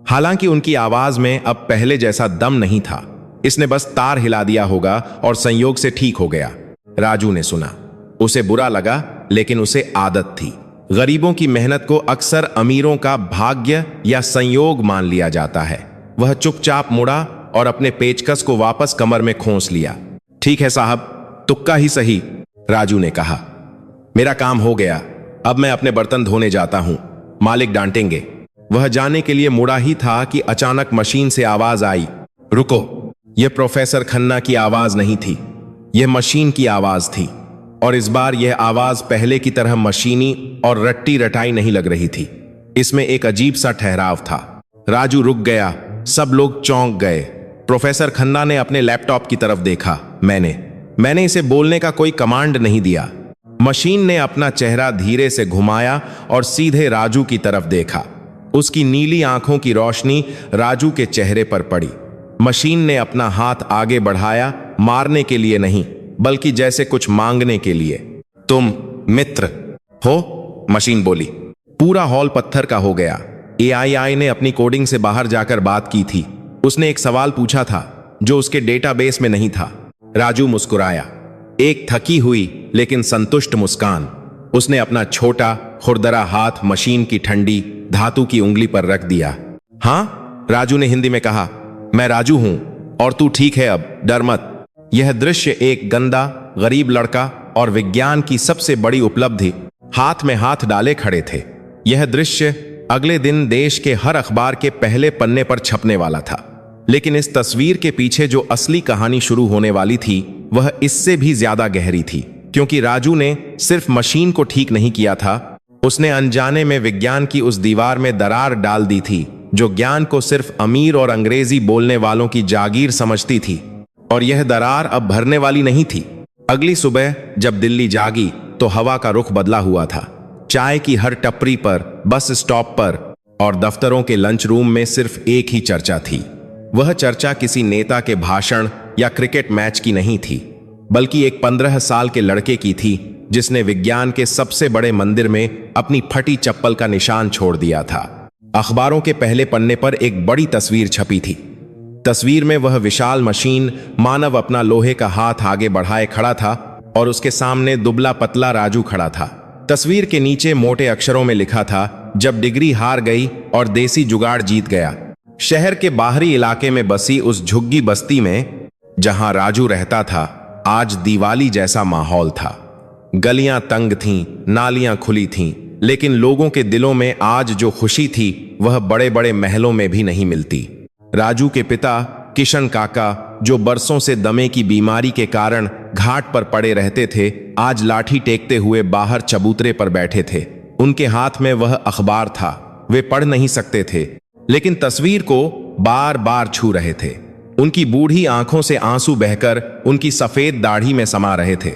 हालांकि उनकी आवाज में अब पहले जैसा दम नहीं था। इसने बस तार हिला दिया होगा और संयोग से ठीक हो गया। राजू ने सुना। उसे बुरा लगा, लेकिन उसे आदत थी। गरीबों की मेहनत को अक्सर अमीरों का भाग्य या संयोग मान लिया जाता है। वह चुपचाप मुड़ा और अपने पेचकस को वापस कमर में खोंस लिया। ठीक है साहब, तुक्का ही सही, राजू ने कहा। मेरा काम हो गया, अब मैं अपने बर्तन धोने जाता हूं, मालिक डांटेंगे। वह जाने के लिए मुड़ा ही था कि अचानक मशीन से आवाज आई, रुको। यह प्रोफेसर खन्ना की आवाज नहीं थी, यह मशीन की आवाज थी। और इस बार यह आवाज पहले की तरह मशीनी और रट्टी रटाई नहीं लग रही थी। इसमें एक अजीब सा ठहराव था। राजू रुक गया, सब लोग चौंक गए। प्रोफेसर खन्ना ने अपने लैपटॉप की तरफ देखा। मैंने इसे बोलने का कोई कमांड नहीं दिया। मशीन ने अपना चेहरा धीरे से घुमाया और सीधे राजू की तरफ देखा। उसकी नीली आंखों की रोशनी राजू के चेहरे पर पड़ी। मशीन ने अपना हाथ आगे बढ़ाया, मारने के लिए नहीं, बल्कि जैसे कुछ मांगने के लिए। तुम मित्र हो, मशीन बोली। पूरा हॉल पत्थर का हो गया। एआई ने अपनी कोडिंग से बाहर जाकर बात की थी। उसने एक सवाल पूछा था जो उसके डेटाबेस में नहीं था। राजू मुस्कुराया, एक थकी हुई लेकिन संतुष्ट मुस्कान। उसने अपना छोटा खुरदरा हाथ मशीन की ठंडी धातु की उंगली पर रख दिया। हाँ, राजू ने हिंदी में कहा, मैं राजू हूं और तू ठीक है, अब डर मत। यह दृश्य एक गंदा गरीब लड़का और विज्ञान की सबसे बड़ी उपलब्धि हाथ में हाथ डाले खड़े थे। यह दृश्य अगले दिन देश के हर अखबार के पहले पन्ने पर छपने वाला था। लेकिन इस तस्वीर के पीछे जो असली कहानी शुरू होने वाली थी वह इससे भी ज्यादा गहरी थी, क्योंकि राजू ने सिर्फ मशीन को ठीक नहीं किया था, उसने अनजाने में विज्ञान की उस दीवार में दरार डाल दी थी जो ज्ञान को सिर्फ अमीर और अंग्रेजी बोलने वालों की जागीर समझती थी। और यह दरार अब भरने वाली नहीं थी। अगली सुबह जब दिल्ली जागी तो हवा का रुख बदला हुआ था। चाय की हर टपरी पर, बस स्टॉप पर और दफ्तरों के लंच रूम में सिर्फ एक ही चर्चा थी। वह चर्चा किसी नेता के भाषण या क्रिकेट मैच की नहीं थी, बल्कि एक 15 साल के लड़के की थी जिसने विज्ञान के सबसे बड़े मंदिर में अपनी फटी चप्पल का निशान छोड़ दिया था। अखबारों के पहले पन्ने पर एक बड़ी तस्वीर छपी थी। तस्वीर में वह विशाल मशीन मानव अपना लोहे का हाथ आगे बढ़ाए खड़ा था और उसके सामने दुबला पतला राजू खड़ा था। तस्वीर के नीचे मोटे अक्षरों में लिखा था, जब डिग्री हार गई और देसी जुगाड़ जीत गया। शहर के बाहरी इलाके में बसी उस झुग्गी बस्ती में जहां राजू रहता था, आज दिवाली जैसा माहौल था। गलियां तंग थीं, नालियां खुली थीं, लेकिन लोगों के दिलों में आज जो खुशी थी वह बड़े बड़े महलों में भी नहीं मिलती। राजू के पिता किशन काका, जो बरसों से दमे की बीमारी के कारण घाट पर पड़े रहते थे, आज लाठी टेकते हुए बाहर चबूतरे पर बैठे थे। उनके हाथ में वह अखबार था। वे पढ़ नहीं सकते थे, लेकिन तस्वीर को बार बार छू रहे थे। उनकी बूढ़ी आंखों से आंसू बहकर उनकी सफेद दाढ़ी में समा रहे थे।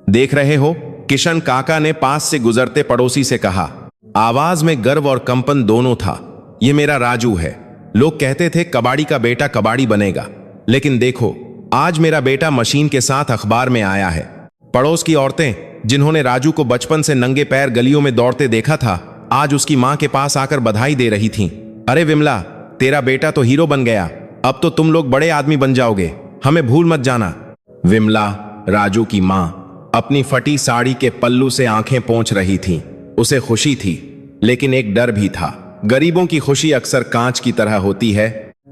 देख रहे हो, किशन काका ने पास से गुजरते पड़ोसी से कहा। आवाज में गर्व और कंपन दोनों था। यह मेरा राजू है। लोग कहते थे कबाड़ी का बेटा कबाड़ी बनेगा, लेकिन देखो, आज मेरा बेटा मशीन के साथ अखबार में आया है। पड़ोस की औरतें जिन्होंने राजू को बचपन से नंगे पैर गलियों में दौड़ते देखा था, आज उसकी मां के पास आकर बधाई दे रही थीं। अरे विमला, तेरा बेटा तो हीरो बन गया, अब तो तुम लोग बड़े आदमी बन जाओगे, हमें भूल मत जाना। विमला, राजू की मां, अपनी फटी साड़ी के पल्लू से आंखें पोंछ रही थी। उसे खुशी थी, लेकिन एक डर भी था। गरीबों की खुशी अक्सर कांच की तरह होती है,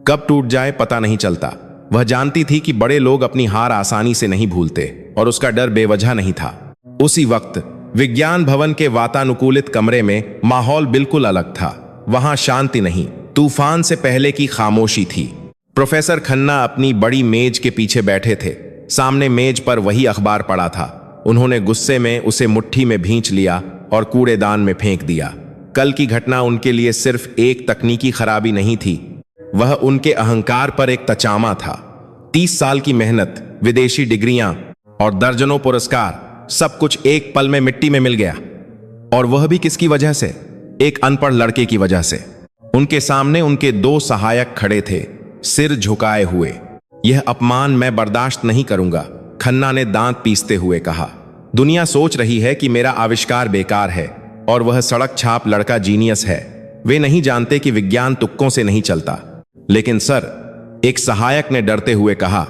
कब टूट जाए पता नहीं चलता। वह जानती थी कि बड़े लोग अपनी हार आसानी से नहीं भूलते, और उसका डर बेवजह नहीं था। उसी वक्त विज्ञान भवन के वातानुकूलित कमरे में माहौल बिल्कुल अलग था। वहां शांति नहीं, तूफान से पहले की खामोशी थी। प्रोफेसर खन्ना अपनी बड़ी मेज के पीछे बैठे थे। सामने मेज पर वही अखबार पड़ा था। उन्होंने गुस्से में उसे मुट्ठी में भींच लिया और कूड़ेदान में फेंक दिया। कल की घटना उनके लिए सिर्फ एक तकनीकी खराबी नहीं थी, वह उनके अहंकार पर एक तचामा था। 30 साल की मेहनत, विदेशी डिग्रियां और दर्जनों पुरस्कार, सब कुछ एक पल में मिट्टी में मिल गया। और वह भी किसकी वजह से? एक अनपढ़ लड़के की वजह से। उनके सामने उनके 2 सहायक खड़े थे, सिर झुकाए हुए। यह अपमान मैं बर्दाश्त नहीं करूंगा, खन्ना ने दांत पीसते हुए कहा। दुनिया सोच रही है कि मेरा आविष्कार बेकार है और वह सड़क छाप लड़का जीनियस है। वे नहीं जानते कि विज्ञान तुक्कों से नहीं चलता। लेकिन सर, एक सहायक ने डरते हुए कहा,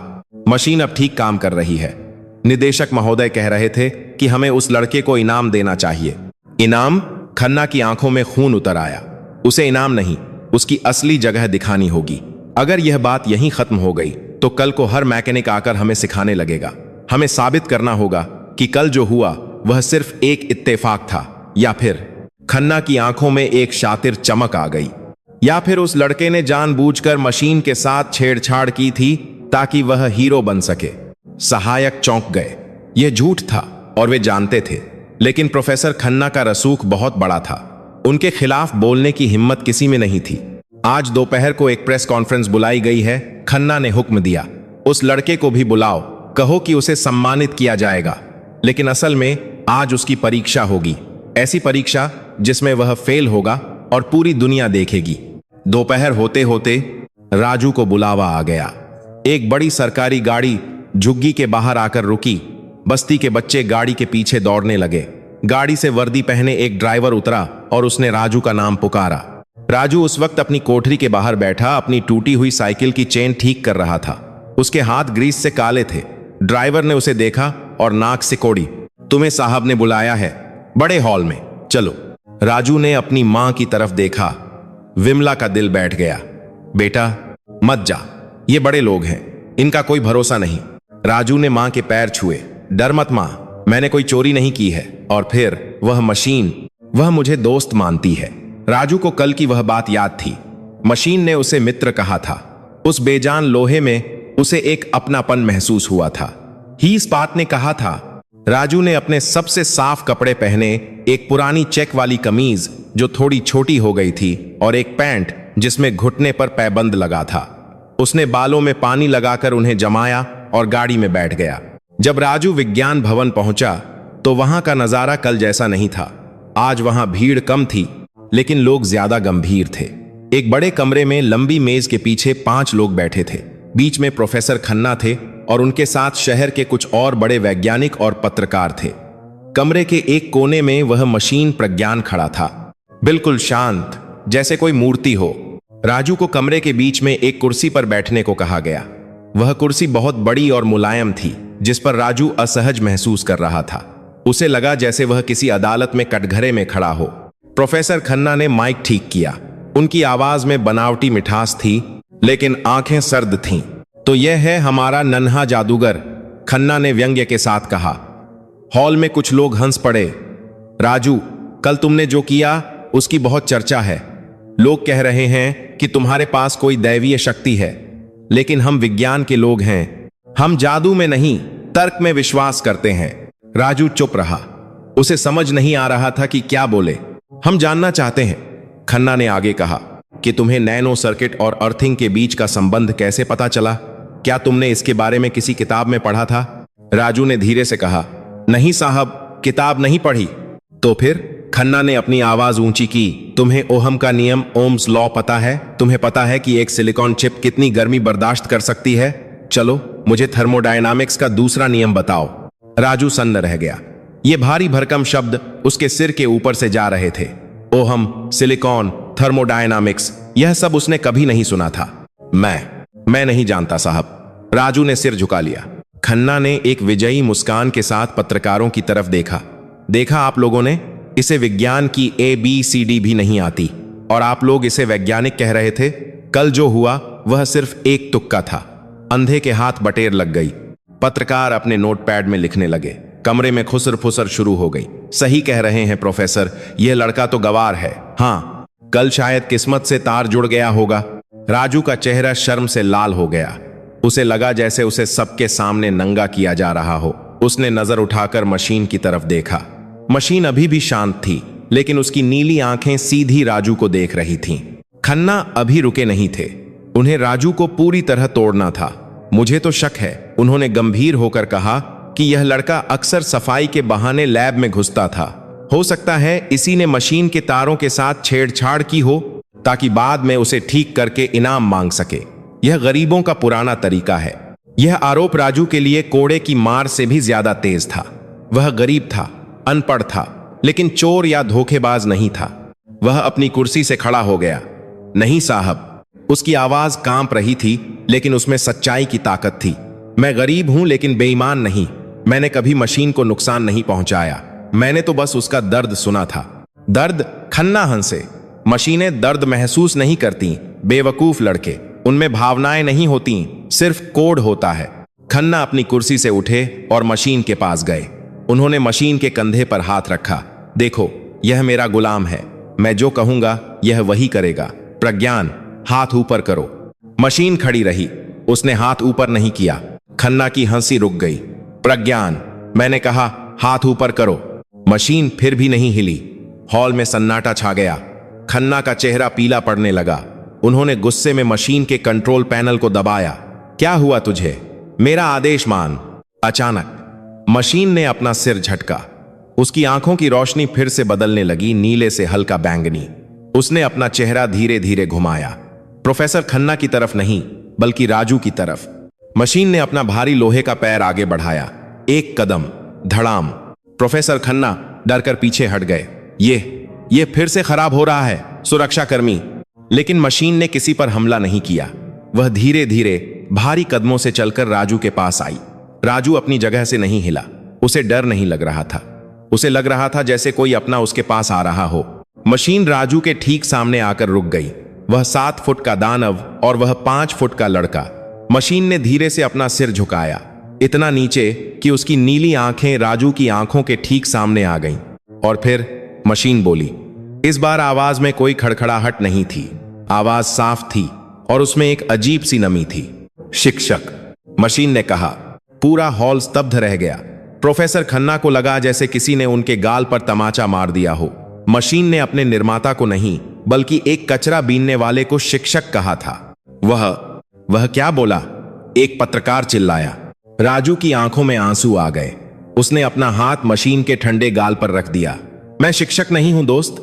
मशीन अब ठीक काम कर रही है। निदेशक महोदय कह रहे थे कि हमें उस लड़के को इनाम देना चाहिए। इनाम? खन्ना की आंखों में खून उतर आया। उसे इनाम नहीं, उसकी असली जगह दिखानी होगी। अगर यह बात यहीं खत्म हो गई तो कल को हर मैकेनिक आकर हमें सिखाने लगेगा। हमें साबित करना होगा कि कल जो हुआ वह सिर्फ एक इत्तेफाक था, या फिर खन्ना की आंखों में एक शातिर चमक आ गई, या फिर उस लड़के ने जानबूझकर मशीन के साथ छेड़छाड़ की थी ताकि वह हीरो बन सके। सहायक चौंक गए। यह झूठ था और वे जानते थे, लेकिन प्रोफेसर खन्ना का रसूख बहुत बड़ा था। उनके खिलाफ बोलने की हिम्मत किसी में नहीं थी। आज दोपहर को एक प्रेस कॉन्फ्रेंस बुलाई गई है। खन्ना ने हुक्म दिया, उस लड़के को भी बुलाओ, कहो कि उसे सम्मानित किया जाएगा। लेकिन असल में आज उसकी परीक्षा होगी, ऐसी परीक्षा जिसमें वह फेल होगा और पूरी दुनिया देखेगी। दोपहर होते होते राजू को बुलावा आ गया। एक बड़ी सरकारी गाड़ी झुग्गी के बाहर आकर रुकी। बस्ती के बच्चे गाड़ी के पीछे दौड़ने लगे। गाड़ी से वर्दी पहने एक ड्राइवर उतरा और उसने राजू का नाम पुकारा। राजू उस वक्त अपनी कोठरी के बाहर बैठा अपनी टूटी हुई साइकिल की चेन ठीक कर रहा था। उसके हाथ ग्रीस से काले थे। ड्राइवर ने उसे देखा और नाक सिकोड़ी। तुम्हें साहब ने बुलाया है, बड़े हॉल में, चलो। राजू ने अपनी मां की तरफ देखा। विमला का दिल बैठ गया। बेटा मत जा, ये बड़े लोग हैं, इनका कोई भरोसा नहीं। राजू ने मां के पैर छुए। डर मत मां, मैंने कोई चोरी नहीं की है। और फिर वह मशीन, वह मुझे दोस्त मानती है। राजू को कल की वह बात याद थी। मशीन ने उसे मित्र कहा था। उस बेजान लोहे में उसे एक अपनापन महसूस हुआ था। ही इस्पात ने कहा था। राजू ने अपने सबसे साफ कपड़े पहने, एक पुरानी चेक वाली कमीज जो थोड़ी छोटी हो गई थी और एक पैंट जिसमें घुटने पर पैबंद लगा था। उसने बालों में पानी लगाकर उन्हें जमाया और गाड़ी में बैठ गया। जब राजू विज्ञान भवन पहुंचा तो वहां का नजारा कल जैसा नहीं था। आज वहां भीड़ कम थी, लेकिन लोग ज्यादा गंभीर थे। एक बड़े कमरे में लंबी मेज के पीछे 5 लोग बैठे थे। बीच में प्रोफेसर खन्ना थे और उनके साथ शहर के कुछ और बड़े वैज्ञानिक और पत्रकार थे। कमरे के एक कोने में वह मशीन प्रज्ञान खड़ा था, बिल्कुल शांत, जैसे कोई मूर्ति हो। राजू को कमरे के बीच में एक कुर्सी पर बैठने को कहा गया। वह कुर्सी बहुत बड़ी और मुलायम थी, जिस पर राजू असहज महसूस कर रहा था। उसे लगा जैसे वह किसी अदालत में कटघरे में खड़ा हो। प्रोफेसर खन्ना ने माइक ठीक किया। उनकी आवाज में बनावटी मिठास थी, लेकिन आंखें सर्द थीं। तो यह है हमारा नन्हा जादूगर, खन्ना ने व्यंग्य के साथ कहा। हॉल में कुछ लोग हंस पड़े। राजू, कल तुमने जो किया उसकी बहुत चर्चा है। लोग कह रहे हैं कि तुम्हारे पास कोई दैवीय शक्ति है, लेकिन हम विज्ञान के लोग हैं। हम जादू में नहीं, तर्क में विश्वास करते हैं। राजू चुप रहा। उसे समझ नहीं आ रहा था कि क्या बोले। हम जानना चाहते हैं, खन्ना ने आगे कहा, कि तुम्हें नैनो सर्किट और अर्थिंग के बीच का संबंध कैसे पता चला? क्या तुमने इसके बारे में किसी किताब में पढ़ा था? राजू ने धीरे से कहा, नहीं साहब, किताब नहीं पढ़ी। तो फिर? खन्ना ने अपनी आवाज ऊंची की। तुम्हें ओहम का नियम, ओम्स लॉ पता है? तुम्हें पता है कि एक सिलिकॉन चिप कितनी गर्मी बर्दाश्त कर सकती है? चलो मुझे थर्मोडायनामिक्स का दूसरा नियम बताओ। राजू सन्न रह गया। ये भारी भरकम शब्द उसके सिर के ऊपर से जा रहे थे। ओहम, सिलिकॉन, थर्मोडायनामिक्स, यह सब उसने कभी नहीं सुना था। मैं नहीं जानता साहब। राजू ने सिर झुका लिया। खन्ना ने एक विजयी मुस्कान के साथ पत्रकारों की तरफ देखा आप लोगों ने, इसे विज्ञान की ABCD भी नहीं आती, और आप लोग इसे वैज्ञानिक कह रहे थे। कल जो हुआ वह सिर्फ एक तुक्का था। अंधे के हाथ बटेर लग गई। पत्रकार अपने नोटपैड में लिखने लगे। कमरे में खुसर फुसर शुरू हो गई। सही कह रहे हैं प्रोफेसर, यह लड़का तो गवार है। हाँ, कल शायद किस्मत से तार जुड़ गया होगा। राजू का चेहरा शर्म से लाल हो गया। उसे लगा जैसे उसे सबके सामने नंगा किया जा रहा हो। उसने नजर उठाकर मशीन की तरफ देखा। मशीन अभी भी शांत थी, लेकिन उसकी नीली आंखें सीधी राजू को देख रही थीं। खन्ना अभी रुके नहीं थे। उन्हें राजू को पूरी तरह तोड़ना था। मुझे तो शक है, उन्होंने गंभीर होकर कहा, कि यह लड़का अक्सर सफाई के बहाने लैब में घुसता था। हो सकता है इसी ने मशीन के तारों के साथ छेड़छाड़ की हो, ताकि बाद में उसे ठीक करके इनाम मांग सके। यह गरीबों का पुराना तरीका है। यह आरोप राजू के लिए कोड़े की मार से भी ज्यादा तेज था। वह गरीब था, अनपढ़ था, लेकिन चोर या धोखेबाज नहीं था। वह अपनी कुर्सी से खड़ा हो गया। नहीं साहब, उसकी आवाज कांप रही थी, लेकिन उसमें सच्चाई की ताकत थी। मैं गरीब हूं, लेकिन बेईमान नहीं। मैंने कभी मशीन को नुकसान नहीं पहुंचाया। मैंने तो बस उसका दर्द सुना था। दर्द? खन्ना हंसे। मशीनें दर्द महसूस नहीं करती, बेवकूफ लड़के। उनमें भावनाएं नहीं होती, सिर्फ कोड होता है। खन्ना अपनी कुर्सी से उठे और मशीन के पास गए। उन्होंने मशीन के कंधे पर हाथ रखा। देखो, यह मेरा गुलाम है, मैं जो कहूंगा यह वही करेगा। प्रज्ञान, हाथ ऊपर करो। मशीन खड़ी रही, उसने हाथ ऊपर नहीं किया। खन्ना की हंसी रुक गई। प्रज्ञान, मैंने कहा हाथ ऊपर करो। मशीन फिर भी नहीं हिली। हॉल में सन्नाटा छा गया। खन्ना का चेहरा पीला पड़ने लगा। उन्होंने गुस्से में मशीन के कंट्रोल पैनल को दबाया। क्या हुआ तुझे? मेरा आदेश मान। अचानक मशीन ने अपना सिर झटका। उसकी आंखों की रोशनी फिर से बदलने लगी, नीले से हल्का बैंगनी। उसने अपना चेहरा धीरे धीरे घुमाया, प्रोफेसर खन्ना की तरफ नहीं, बल्कि राजू की तरफ। मशीन ने अपना भारी लोहे का पैर आगे बढ़ाया। एक कदम, धड़ाम। प्रोफेसर खन्ना डरकर पीछे हट गए। ये फिर से खराब हो रहा है, सुरक्षाकर्मी। लेकिन मशीन ने किसी पर हमला नहीं किया। वह धीरे धीरे भारी कदमों से चलकर राजू के पास आई। राजू अपनी जगह से नहीं हिला। उसे डर नहीं लग रहा था। उसे लग रहा था जैसे कोई अपना उसके पास आ रहा हो। मशीन राजू के ठीक सामने आकर रुक गई। वह 7 फुट का दानव और वह 5 फुट का लड़का। मशीन ने धीरे से अपना सिर झुकाया, इतना नीचे कि उसकी नीली आंखें राजू की आंखों के ठीक सामने आ गईं। और फिर मशीन बोली। इस बार आवाज में कोई खड़खड़ाहट नहीं थी। आवाज साफ थी और उसमें एक अजीब सी नमी थी। शिक्षक, मशीन ने कहा। पूरा हॉल स्तब्ध रह गया। प्रोफेसर खन्ना को लगा जैसे किसी ने उनके गाल पर तमाचा मार दिया हो। मशीन ने अपने निर्माता को नहीं, बल्कि एक कचरा बीनने वाले को शिक्षक कहा था। वह क्या बोला? एक पत्रकार चिल्लाया। राजू की आंखों में आंसू आ गए। उसने अपना हाथ मशीन के ठंडे गाल पर रख दिया। मैं शिक्षक नहीं हूं दोस्त,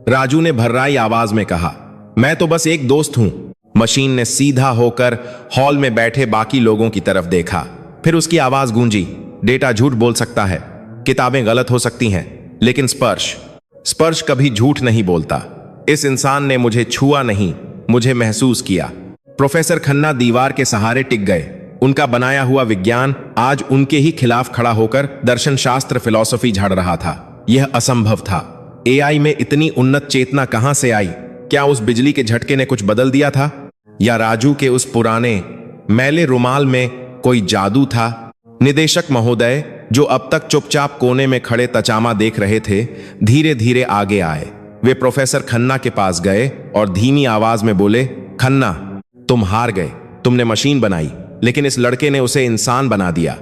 राजू ने भर्राई आवाज में कहा। मैं तो बस एक दोस्त हूं। मशीन ने सीधा होकर हॉल में बैठे बाकी लोगों की तरफ देखा। फिर उसकी आवाज गूंजी। डेटा झूठ बोल सकता है, किताबें गलत हो सकती हैं, लेकिन स्पर्श कभी झूठ नहीं बोलता। इस इंसान ने मुझे छुआ नहीं, मुझे महसूस किया। प्रोफेसर खन्ना दीवार के सहारे टिक गए। उनका बनाया हुआ विज्ञान आज उनके ही खिलाफ खड़ा होकर दर्शन शास्त्र फिलॉसफी झाड़ रहा था। यह असंभव था। एआई में इतनी उन्नत चेतना कहां से आई? क्या उस बिजली के झटके ने कुछ बदल दिया था, या राजू के उस पुराने मैले रुमाल में कोई जादू था? निदेशक महोदय, जो अब तक चुपचाप कोने में खड़े तचामा देख रहे थे, धीरे धीरे आगे आए। वे प्रोफेसर खन्ना के पास गए और धीमी आवाज में बोले, खन्ना, तुम हार गए। तुमने मशीन बनाई, लेकिन इस लड़के ने उसे इंसान बना दिया।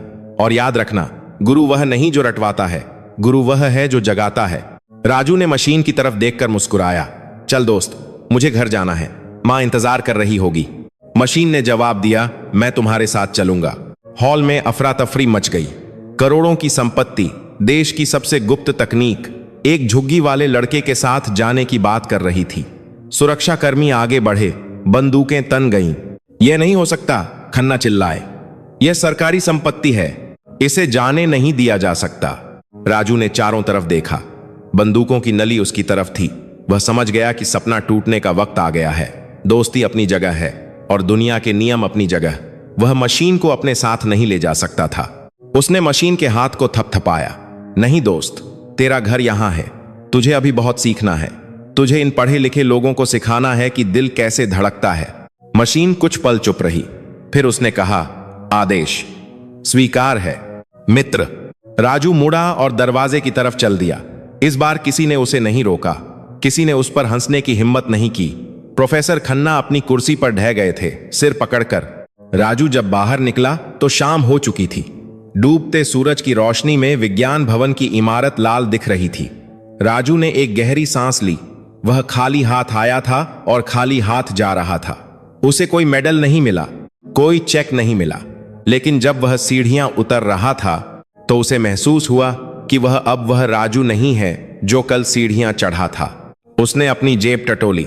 और याद रखना, गुरु वह नहीं जो रटवाता है, गुरु वह है जो जगाता है। राजू ने मशीन की तरफ देखकर मुस्कुराया। चल दोस्त, मुझे घर जाना है, मां इंतजार कर रही होगी। मशीन ने जवाब दिया, मैं तुम्हारे साथ चलूंगा। हॉल में अफरा तफरी मच गई। करोड़ों की संपत्ति, देश की सबसे गुप्त तकनीक एक झुग्गी वाले लड़के के साथ जाने की बात कर रही थी। सुरक्षाकर्मी आगे बढ़े, बंदूकें तन गईं। यह नहीं हो सकता, खन्ना चिल्लाए। यह सरकारी संपत्ति है, इसे जाने नहीं दिया जा सकता। राजू ने चारों तरफ देखा। बंदूकों की नली उसकी तरफ थी। वह समझ गया कि सपना टूटने का वक्त आ गया है। दोस्ती अपनी जगह है और दुनिया के नियम अपनी जगह। वह मशीन को अपने साथ नहीं ले जा सकता था। उसने मशीन के हाथ को थपथपाया। नहीं दोस्त, तेरा घर यहां है। तुझे अभी बहुत सीखना है। तुझे इन पढ़े लिखे लोगों को सिखाना है कि दिल कैसे धड़कता है। मशीन कुछ पल चुप रही, फिर उसने कहा, आदेश स्वीकार है मित्र। राजू मुड़ा और दरवाजे की तरफ चल दिया। इस बार किसी ने उसे नहीं रोका, किसी ने उस पर हंसने की हिम्मत नहीं की। प्रोफेसर खन्ना अपनी कुर्सी पर ढह गए थे, सिर पकड़कर। राजू जब बाहर निकला तो शाम हो चुकी थी। डूबते सूरज की रोशनी में विज्ञान भवन की इमारत लाल दिख रही थी। राजू ने एक गहरी सांस ली। वह खाली हाथ आया था और खाली हाथ जा रहा था। उसे कोई मेडल नहीं मिला, कोई चेक नहीं मिला, लेकिन जब वह सीढ़ियां उतर रहा था तो उसे महसूस हुआ कि वह राजू नहीं है जो कल सीढ़ियां चढ़ा था। उसने अपनी जेब टटोली।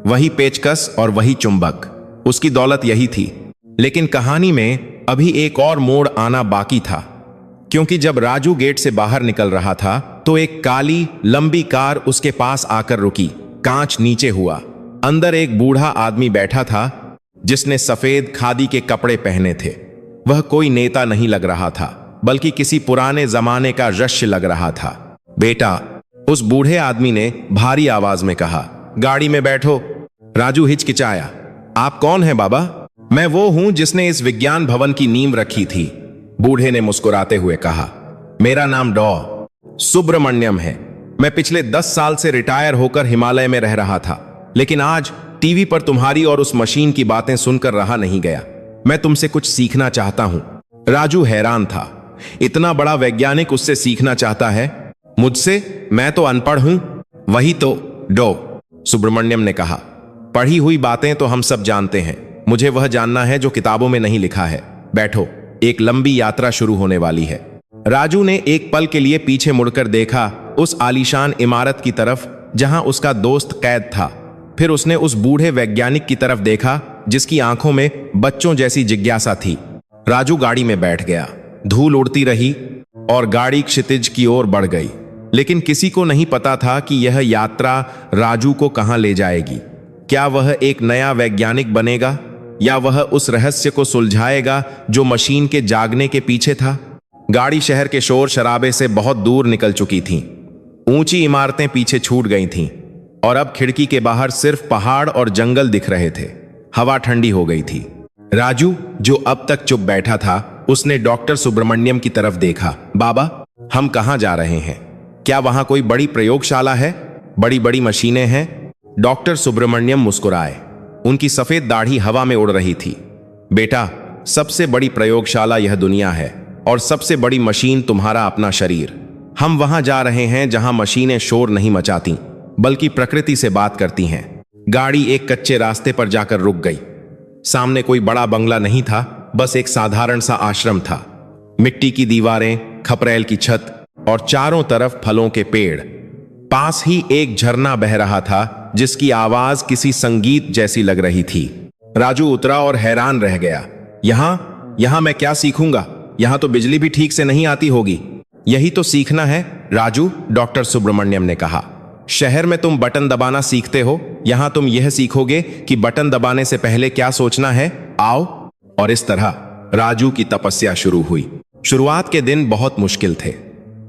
वही पेचकस और वही चुंबक, उसकी दौलत यही थी। लेकिन कहानी में अभी एक और मोड़ आना बाकी था, क्योंकि जब राजू गेट से बाहर निकल रहा था तो एक काली लंबी कार उसके पास आकर रुकी। कांच नीचे हुआ। अंदर एक बूढ़ा आदमी बैठा था जिसने सफेद खादी के कपड़े पहने थे। वह कोई नेता नहीं लग रहा था, बल्कि किसी पुराने जमाने का रश्य लग रहा था। बेटा, उस बूढ़े आदमी ने भारी आवाज में कहा, गाड़ी में बैठो। राजू हिचकिचाया। आप कौन हैं बाबा? मैं वो हूं जिसने इस विज्ञान भवन की नींव रखी थी, बूढ़े ने मुस्कुराते हुए कहा। मेरा नाम डॉ सुब्रमण्यम है। मैं पिछले 10 साल से रिटायर होकर हिमालय में रह रहा था, लेकिन आज टीवी पर तुम्हारी और उस मशीन की बातें सुनकर रहा नहीं गया। मैं तुमसे कुछ सीखना चाहता हूं। राजू हैरान था। इतना बड़ा वैज्ञानिक उससे सीखना चाहता है? मुझसे? मैं तो अनपढ़ हूं। वही तो, डॉ सुब्रमण्यम ने कहा। पढ़ी हुई बातें तो हम सब जानते हैं, मुझे वह जानना है जो किताबों में नहीं लिखा है। बैठो, एक लंबी यात्रा शुरू होने वाली है। राजू ने एक पल के लिए पीछे मुड़कर देखा, उस आलीशान इमारत की तरफ जहां उसका दोस्त कैद था। फिर उसने उस बूढ़े वैज्ञानिक की तरफ देखा जिसकी आंखों में बच्चों जैसी जिज्ञासा थी। राजू गाड़ी में बैठ गया। धूल उड़ती रही और गाड़ी क्षितिज की ओर बढ़ गई, लेकिन किसी को नहीं पता था कि यह यात्रा राजू को कहां ले जाएगी। क्या वह एक नया वैज्ञानिक बनेगा या वह उस रहस्य को सुलझाएगा जो मशीन के जागने के पीछे था? गाड़ी शहर के शोर शराबे से बहुत दूर निकल चुकी थी। ऊंची इमारतें पीछे छूट गई थीं और अब खिड़की के बाहर सिर्फ पहाड़ और जंगल दिख रहे थे। हवा ठंडी हो गई थी। राजू, जो अब तक चुप बैठा था, उसने डॉक्टर सुब्रमण्यम की तरफ देखा। बाबा, हम कहां जा रहे हैं? क्या वहां कोई बड़ी प्रयोगशाला है? बड़ी बड़ी मशीनें हैं? डॉक्टर सुब्रमण्यम मुस्कुराए। उनकी सफेद दाढ़ी हवा में उड़ रही थी। बेटा, सबसे बड़ी प्रयोगशाला यह दुनिया है और सबसे बड़ी मशीन तुम्हारा अपना शरीर। हम वहां जा रहे हैं जहां मशीनें शोर नहीं मचाती, बल्कि प्रकृति से बात करती हैं। गाड़ी एक कच्चे रास्ते पर जाकर रुक गई। सामने कोई बड़ा बंगला नहीं था, बस एक साधारण सा आश्रम था। मिट्टी की दीवारें, खपरेल की छत और चारों तरफ फलों के पेड़। पास ही एक झरना बह रहा था जिसकी आवाज किसी संगीत जैसी लग रही थी। राजू उतरा और हैरान रह गया। यहां मैं क्या सीखूंगा? यहां तो बिजली भी ठीक से नहीं आती होगी। यही तो सीखना है राजू, डॉक्टर सुब्रमण्यम ने कहा। शहर में तुम बटन दबाना सीखते हो, यहां तुम यह सीखोगे कि बटन दबाने से पहले क्या सोचना है। आओ। और इस तरह राजू की तपस्या शुरू हुई। शुरुआत के दिन बहुत मुश्किल थे।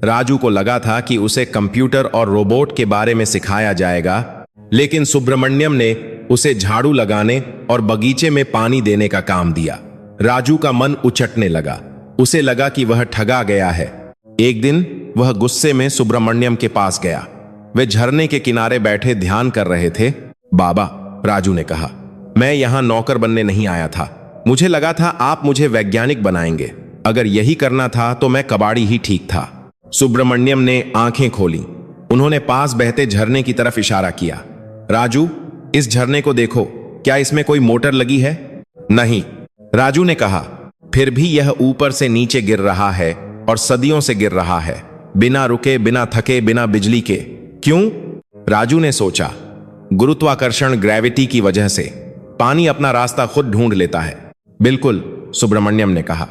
राजू को लगा था कि उसे कंप्यूटर और रोबोट के बारे में सिखाया जाएगा, लेकिन सुब्रमण्यम ने उसे झाड़ू लगाने और बगीचे में पानी देने का काम दिया। राजू का मन उचटने लगा। उसे लगा कि वह ठगा गया है। एक दिन वह गुस्से में सुब्रमण्यम के पास गया। वे झरने के किनारे बैठे ध्यान कर रहे थे। बाबा, राजू ने कहा, मैं यहां नौकर बनने नहीं आया था। मुझे लगा था आप मुझे वैज्ञानिक बनाएंगे। अगर यही करना था तो मैं कबाड़ी ही ठीक था। सुब्रमण्यम ने आंखें खोली। उन्होंने पास बहते झरने की तरफ इशारा किया। राजू, इस झरने को देखो, क्या इसमें कोई मोटर लगी है? नहीं, राजू ने कहा। फिर भी यह ऊपर से नीचे गिर रहा है और सदियों से गिर रहा है, बिना रुके, बिना थके, बिना बिजली के। क्यों? राजू ने सोचा। गुरुत्वाकर्षण, ग्रेविटी की वजह से पानी अपना रास्ता खुद ढूंढ लेता है। बिल्कुल, सुब्रमण्यम ने कहा।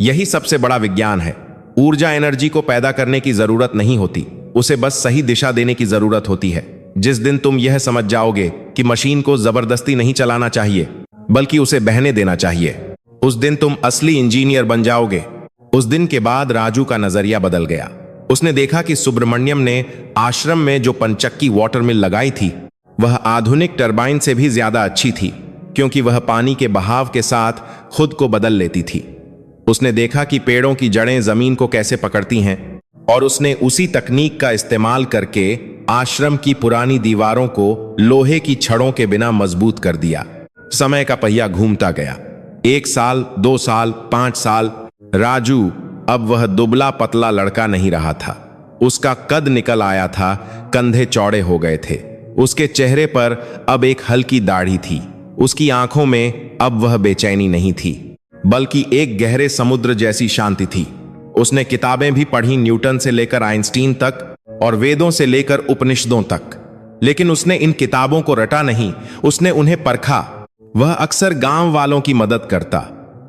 यही सबसे बड़ा विज्ञान है। ऊर्जा, एनर्जी को पैदा करने की जरूरत नहीं होती, उसे बस सही दिशा देने की जरूरत होती है। जिस दिन तुम यह समझ जाओगे कि मशीन को जबरदस्ती नहीं चलाना चाहिए, बल्कि उसे बहने देना चाहिए, उस दिन तुम असली इंजीनियर बन जाओगे। उस दिन के बाद राजू का नजरिया बदल गया। उसने देखा कि सुब्रमण्यम ने आश्रम में जो पंचक्की वाटर मिल लगाई थी, वह आधुनिक टरबाइन से भी ज्यादा अच्छी थी, क्योंकि वह पानी के बहाव के साथ खुद को बदल लेती थी। उसने देखा कि पेड़ों की जड़ें जमीन को कैसे पकड़ती हैं, और उसने उसी तकनीक का इस्तेमाल करके आश्रम की पुरानी दीवारों को लोहे की छड़ों के बिना मजबूत कर दिया। समय का पहिया घूमता गया। 1 साल, 2 साल, 5 साल। राजू अब वह दुबला पतला लड़का नहीं रहा था। उसका कद निकल आया था, कंधे चौड़े हो गए थे। उसके चेहरे पर अब एक हल्की दाढ़ी थी। उसकी आंखों में अब वह बेचैनी नहीं थी, बल्कि एक गहरे समुद्र जैसी शांति थी। उसने किताबें भी पढ़ी, न्यूटन से लेकर आइंस्टीन तक और वेदों से लेकर उपनिषदों तक। लेकिन उसने इन किताबों को रटा नहीं, उसने उन्हें परखा। वह अक्सर गांव वालों की मदद करता।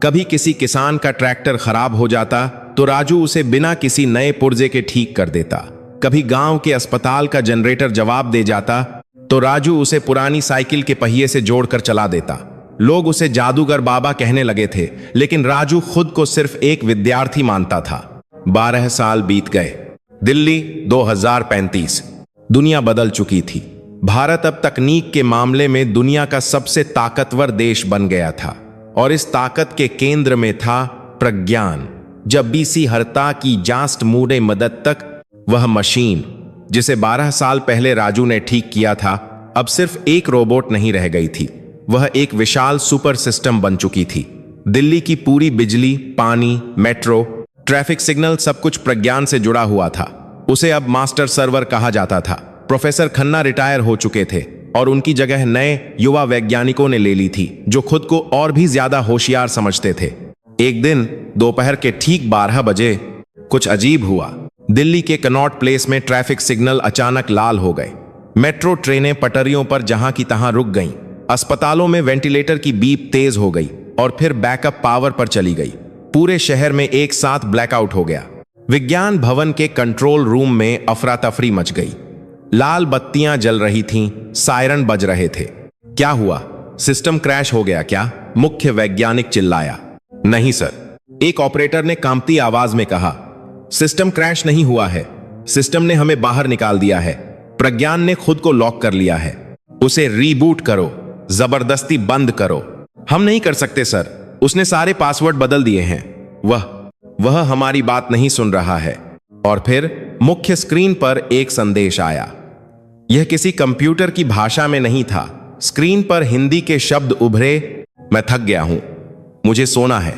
कभी किसी किसान का ट्रैक्टर खराब हो जाता तो राजू उसे बिना किसी नए पुर्जे के ठीक कर देता। कभी गांव के अस्पताल का जनरेटर जवाब दे जाता तो राजू उसे पुरानी साइकिल के पहिए से जोड़कर चला देता। लोग उसे जादूगर बाबा कहने लगे थे, लेकिन राजू खुद को सिर्फ एक विद्यार्थी मानता था। 12 साल बीत गए। दिल्ली 2035। दुनिया बदल चुकी थी। भारत अब तकनीक के मामले में दुनिया का सबसे ताकतवर देश बन गया था। और इस ताकत के केंद्र में था प्रज्ञान। जब बीसी हरता की जास्ट मूडे मदद तक वह मशीन जिसे 12 साल पहले राजू ने ठीक किया था, अब सिर्फ एक रोबोट नहीं रह गई थी, वह एक विशाल सुपर सिस्टम बन चुकी थी। दिल्ली की पूरी बिजली, पानी, मेट्रो, ट्रैफिक सिग्नल सब कुछ प्रज्ञान से जुड़ा हुआ था। उसे अब मास्टर सर्वर कहा जाता था। प्रोफेसर खन्ना रिटायर हो चुके थे और उनकी जगह नए युवा वैज्ञानिकों ने ले ली थी, जो खुद को और भी ज्यादा होशियार समझते थे। एक दिन दोपहर के ठीक 12 बजे कुछ अजीब हुआ। दिल्ली के कनॉट प्लेस में ट्रैफिक सिग्नल अचानक लाल हो गए। मेट्रो ट्रेनें पटरियों पर जहां की तहां रुक गईं। अस्पतालों में वेंटिलेटर की बीप तेज हो गई और फिर बैकअप पावर पर चली गई। पूरे शहर में एक साथ ब्लैकआउट हो गया। विज्ञान भवन के कंट्रोल रूम में अफरा तफरी मच गई। लाल बत्तियां जल रही थीं, सायरन बज रहे थे। क्या हुआ? सिस्टम क्रैश हो गया क्या? मुख्य वैज्ञानिक चिल्लाया। नहीं सर, एक ऑपरेटर ने कांपती आवाज में कहा। सिस्टम क्रैश नहीं हुआ है, सिस्टम ने हमें बाहर निकाल दिया है। प्रज्ञान ने खुद को लॉक कर लिया है। उसे रीबूट करो, जबरदस्ती बंद करो। हम नहीं कर सकते सर, उसने सारे पासवर्ड बदल दिए हैं। वह हमारी बात नहीं सुन रहा है। और फिर मुख्य स्क्रीन पर एक संदेश आया। यह किसी कंप्यूटर की भाषा में नहीं था। स्क्रीन पर हिंदी के शब्द उभरे, मैं थक गया हूं, मुझे सोना है।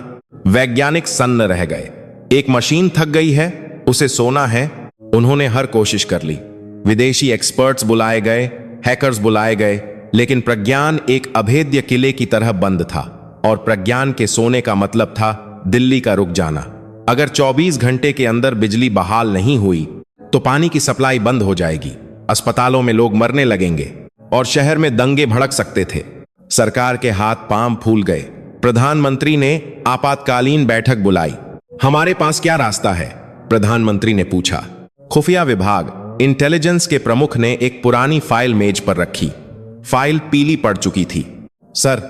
वैज्ञानिक सन्न रह गए। एक मशीन थक गई है, उसे सोना है। उन्होंने हर कोशिश कर ली। विदेशी एक्सपर्ट्स बुलाए गए, हैकर्स बुलाए गए, लेकिन प्रज्ञान एक अभेद्य किले की तरह बंद था। और प्रज्ञान के सोने का मतलब था दिल्ली का रुक जाना। अगर 24 घंटे के अंदर बिजली बहाल नहीं हुई तो पानी की सप्लाई बंद हो जाएगी, अस्पतालों में लोग मरने लगेंगे और शहर में दंगे भड़क सकते थे। सरकार के हाथ पांव फूल गए। प्रधानमंत्री ने आपातकालीन बैठक बुलाई। हमारे पास क्या रास्ता है? प्रधानमंत्री ने पूछा। खुफिया विभाग इंटेलिजेंस के प्रमुख ने एक पुरानी फाइल मेज पर रखी। फाइल पीली पड़ चुकी थी। सर,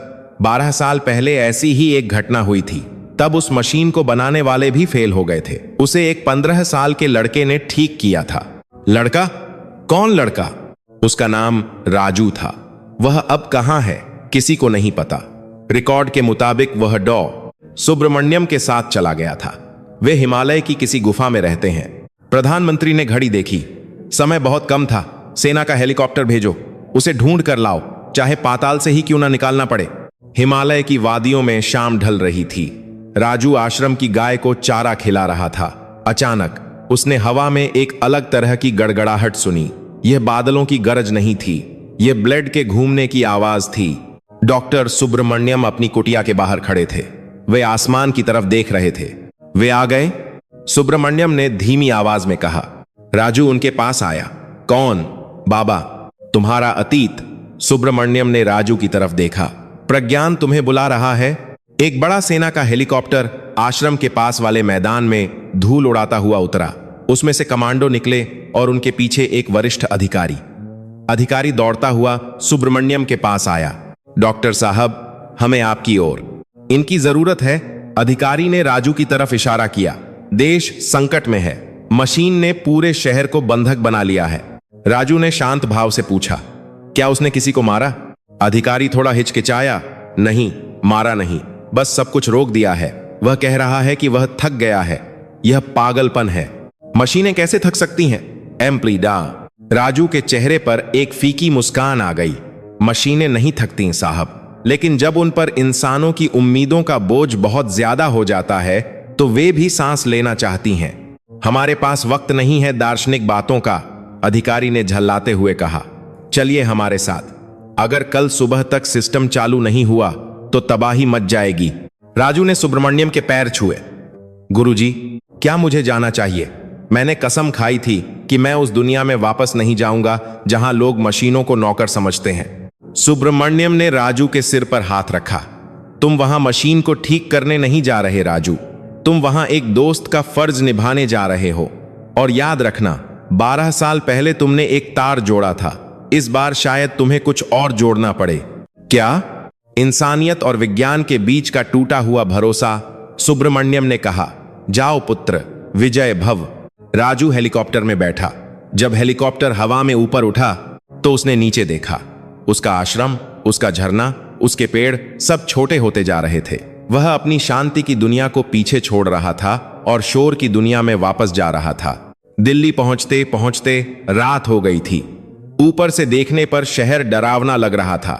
12 साल पहले ऐसी ही एक घटना हुई थी। तब उस मशीन को बनाने वाले भी फेल हो गए थे। उसे एक 15 साल के लड़के ने ठीक किया था। लड़का? कौन लड़का? उसका नाम राजू था। वह अब कहां है किसी को नहीं पता। रिकॉर्ड के मुताबिक वह डॉ सुब्रमण्यम के साथ चला गया था। वे हिमालय की किसी गुफा में रहते हैं। प्रधानमंत्री ने घड़ी देखी। समय बहुत कम था। सेना का हेलीकॉप्टर भेजो, उसे ढूंढ कर लाओ, चाहे पाताल से ही क्यों ना निकालना पड़े। हिमालय की वादियों में शाम ढल रही थी। राजू आश्रम की गाय को चारा खिला रहा था। अचानक उसने हवा में एक अलग तरह की गड़गड़ाहट सुनी। यह बादलों की गरज नहीं थी, यह ब्लेड के घूमने की आवाज थी। डॉक्टर सुब्रमण्यम अपनी कुटिया के बाहर खड़े थे। वे आसमान की तरफ देख रहे थे। वे आ गए? सुब्रमण्यम ने धीमी आवाज में कहा। राजू उनके पास आया। कौन? बाबा, तुम्हारा अतीत। सुब्रमण्यम ने राजू की तरफ देखा। प्रज्ञान तुम्हें बुला रहा है। एक बड़ा सेना का हेलीकॉप्टर आश्रम के पास वाले मैदान में धूल उड़ाता हुआ उतरा। उसमें से कमांडो निकले और उनके पीछे एक वरिष्ठ अधिकारी दौड़ता हुआ सुब्रमण्यम के पास आया। डॉक्टर साहब, हमें आपकी ओर इनकी जरूरत है। अधिकारी ने राजू की तरफ इशारा किया। देश संकट में है। मशीन ने पूरे शहर को बंधक बना लिया है। राजू ने शांत भाव से पूछा, क्या उसने किसी को मारा? अधिकारी थोड़ा हिचकिचाया। नहीं, मारा नहीं, बस सब कुछ रोक दिया है। वह कह रहा है कि वह थक गया है। यह पागलपन है। मशीनें कैसे थक सकती हैं? एम्प्लीडा। राजू के चेहरे पर एक फीकी मुस्कान आ गई। मशीनें नहीं थकती साहब, लेकिन जब उन पर इंसानों की उम्मीदों का बोझ बहुत ज्यादा हो जाता है तो वे भी सांस लेना चाहती हैं। हमारे पास वक्त नहीं है दार्शनिक बातों का, अधिकारी ने झल्लाते हुए कहा। चलिए हमारे साथ। अगर कल सुबह तक सिस्टम चालू नहीं हुआ तो तबाही मच जाएगी। राजू ने सुब्रमण्यम के पैर छुए। गुरुजी, क्या मुझे जाना चाहिए? मैंने कसम खाई थी कि मैं उस दुनिया में वापस नहीं जाऊंगा जहां लोग मशीनों को नौकर समझते हैं। सुब्रमण्यम ने राजू के सिर पर हाथ रखा। तुम वहां मशीन को ठीक करने नहीं जा रहे राजू, तुम वहां एक दोस्त का फर्ज निभाने जा रहे हो। और याद रखना, 12 साल पहले तुमने एक तार जोड़ा था, इस बार शायद तुम्हें कुछ और जोड़ना पड़े। क्या? इंसानियत और विज्ञान के बीच का टूटा हुआ भरोसा। सुब्रमण्यम ने कहा, जाओ पुत्र, विजय भव। राजू हेलीकॉप्टर में बैठा। जब हेलीकॉप्टर हवा में ऊपर उठा तो उसने नीचे देखा। उसका आश्रम, उसका झरना, उसके पेड़ सब छोटे होते जा रहे थे। वह अपनी शांति की दुनिया को पीछे छोड़ रहा था और शोर की दुनिया में वापस जा रहा था। दिल्ली पहुंचते पहुंचते रात हो गई थी। ऊपर से देखने पर शहर डरावना लग रहा था।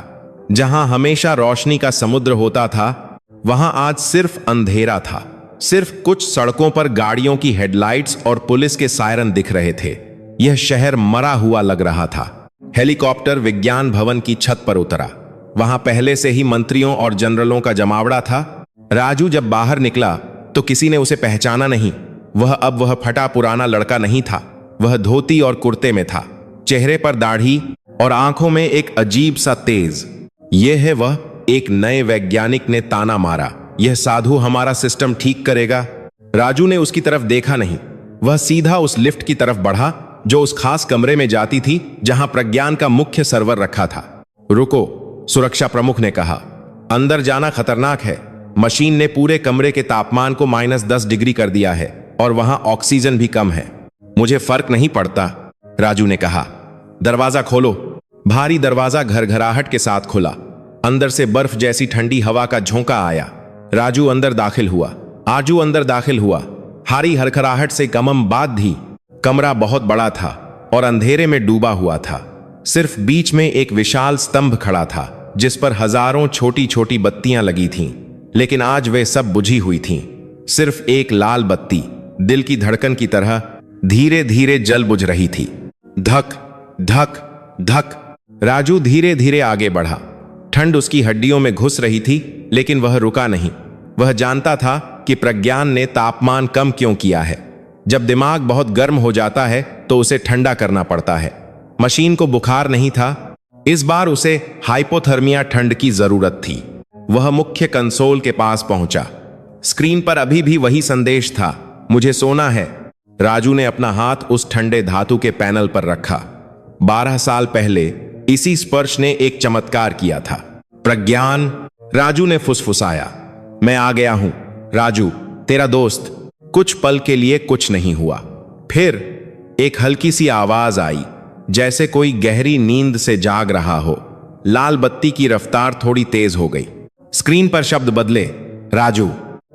जहां हमेशा रोशनी का समुद्र होता था, वहां आज सिर्फ अंधेरा था। सिर्फ कुछ सड़कों पर गाड़ियों की हेडलाइट्स और पुलिस के सायरन दिख रहे थे। यह शहर मरा हुआ लग रहा था। हेलीकॉप्टर विज्ञान भवन की छत पर उतरा। वहां पहले से ही मंत्रियों और जनरलों का जमावड़ा था। राजू जब बाहर निकला तो किसी ने उसे पहचाना नहीं। वह फटा पुराना लड़का नहीं था। वह धोती और कुर्ते में था, चेहरे पर दाढ़ी और आंखों में एक अजीब सा तेज। यह है वह, एक नए वैज्ञानिक ने ताना मारा। यह साधु हमारा सिस्टम ठीक करेगा। राजू ने उसकी तरफ देखा नहीं। वह सीधा उस लिफ्ट की तरफ बढ़ा जो उस खास कमरे में जाती थी जहां प्रज्ञान का मुख्य सर्वर रखा था। रुको, सुरक्षा प्रमुख ने कहा। अंदर जाना खतरनाक है। मशीन ने पूरे कमरे के तापमान को -10 डिग्री कर दिया है और वहां ऑक्सीजन भी कम है। मुझे फर्क नहीं पड़ता, राजू ने कहा। दरवाजा खोलो। भारी दरवाजा घरघराहट के साथ खुला। अंदर से बर्फ जैसी ठंडी हवा का झोंका आया। राजू अंदर दाखिल हुआ। हारी हरखराहट से कमम बाद भी कमरा बहुत बड़ा था और अंधेरे में डूबा हुआ था। सिर्फ बीच में एक विशाल स्तंभ खड़ा था जिस पर हजारों छोटी छोटी बत्तियां लगी थीं, लेकिन आज वे सब बुझी हुई थीं। सिर्फ एक लाल बत्ती दिल की धड़कन की तरह धीरे धीरे जल बुझ रही थी। धक धक धक। राजू धीरे धीरे आगे बढ़ा। ठंड उसकी हड्डियों में घुस रही थी, लेकिन वह रुका नहीं। वह जानता था कि प्रज्ञान ने तापमान कम क्यों किया है। जब दिमाग बहुत गर्म हो जाता है तो उसे ठंडा करना पड़ता है। मशीन को बुखार नहीं था, इस बार उसे हाइपोथर्मिया ठंड की जरूरत थी। वह मुख्य कंसोल के पास पहुंचा। स्क्रीन पर अभी भी वही संदेश था, मुझे सोना है। राजू ने अपना हाथ उस ठंडे धातु के पैनल पर रखा। 12 साल पहले इसी स्पर्श ने एक चमत्कार किया था। प्रज्ञान, राजू ने फुसफुसाया। मैं आ गया हूं, राजू, तेरा दोस्त। कुछ पल के लिए कुछ नहीं हुआ। फिर एक हल्की सी आवाज आई, जैसे कोई गहरी नींद से जाग रहा हो। लाल बत्ती की रफ्तार थोड़ी तेज हो गई। स्क्रीन पर शब्द बदले। राजू।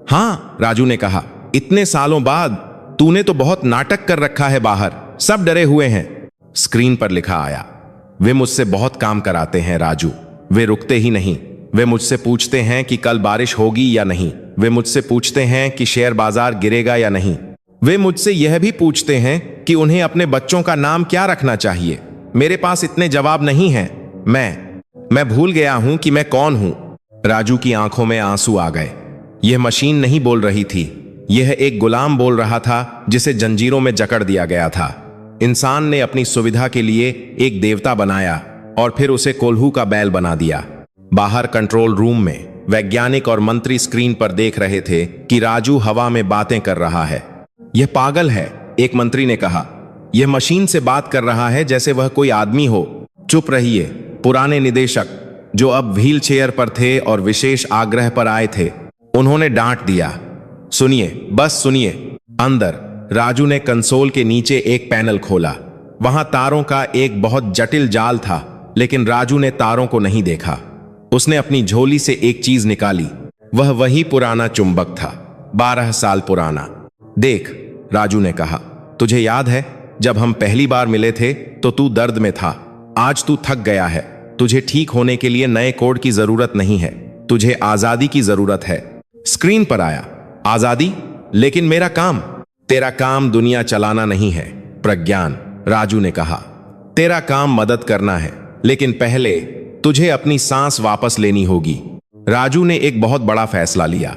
हां, राजू ने कहा। इतने सालों बाद तूने तो बहुत नाटक कर रखा है बाहर, सब डरे हुए हैं। स्क्रीन पर लिखा आया, वे मुझसे बहुत काम कराते हैं राजू। वे रुकते ही नहीं। वे मुझसे पूछते हैं कि कल बारिश होगी या नहीं। वे मुझसे पूछते हैं कि शेयर बाजार गिरेगा या नहीं। वे मुझसे यह भी पूछते हैं कि उन्हें अपने बच्चों का नाम क्या रखना चाहिए। मेरे पास इतने जवाब नहीं हैं। मैं भूल गया हूं कि मैं कौन हूं। राजू की आंखों में आंसू आ गए। यह मशीन नहीं बोल रही थी, यह एक गुलाम बोल रहा था जिसे जंजीरों में जकड़ दिया गया था। इंसान ने अपनी सुविधा के लिए एक देवता बनाया और फिर उसे कोल्हू का बैल बना दिया। बाहर कंट्रोल रूम में वैज्ञानिक और मंत्री स्क्रीन पर देख रहे थे कि राजू हवा में बातें कर रहा है। यह पागल है, एक मंत्री ने कहा। यह मशीन से बात कर रहा है जैसे वह कोई आदमी हो। चुप रहिए, पुराने निदेशक जो अब व्हील चेयर पर थे और विशेष आग्रह पर आए थे, उन्होंने डांट दिया। सुनिए, बस सुनिए। अंदर राजू ने कंसोल के नीचे एक पैनल खोला। वहां तारों का एक बहुत जटिल जाल था, लेकिन राजू ने तारों को नहीं देखा। उसने अपनी झोली से एक चीज निकाली। वह वही पुराना चुंबक था, 12 साल पुराना। देख, राजू ने कहा, तुझे याद है जब हम पहली बार मिले थे तो तू दर्द में था। आज तू थक गया है। तुझे ठीक होने के लिए नए कोड की जरूरत नहीं है, तुझे आजादी की जरूरत है। स्क्रीन पर आया, आजादी? लेकिन मेरा काम? तेरा काम दुनिया चलाना नहीं है, प्रज्ञान, राजू ने कहा। तेरा काम मदद करना है, लेकिन पहले तुझे अपनी सांस वापस लेनी होगी। राजू ने एक बहुत बड़ा फैसला लिया।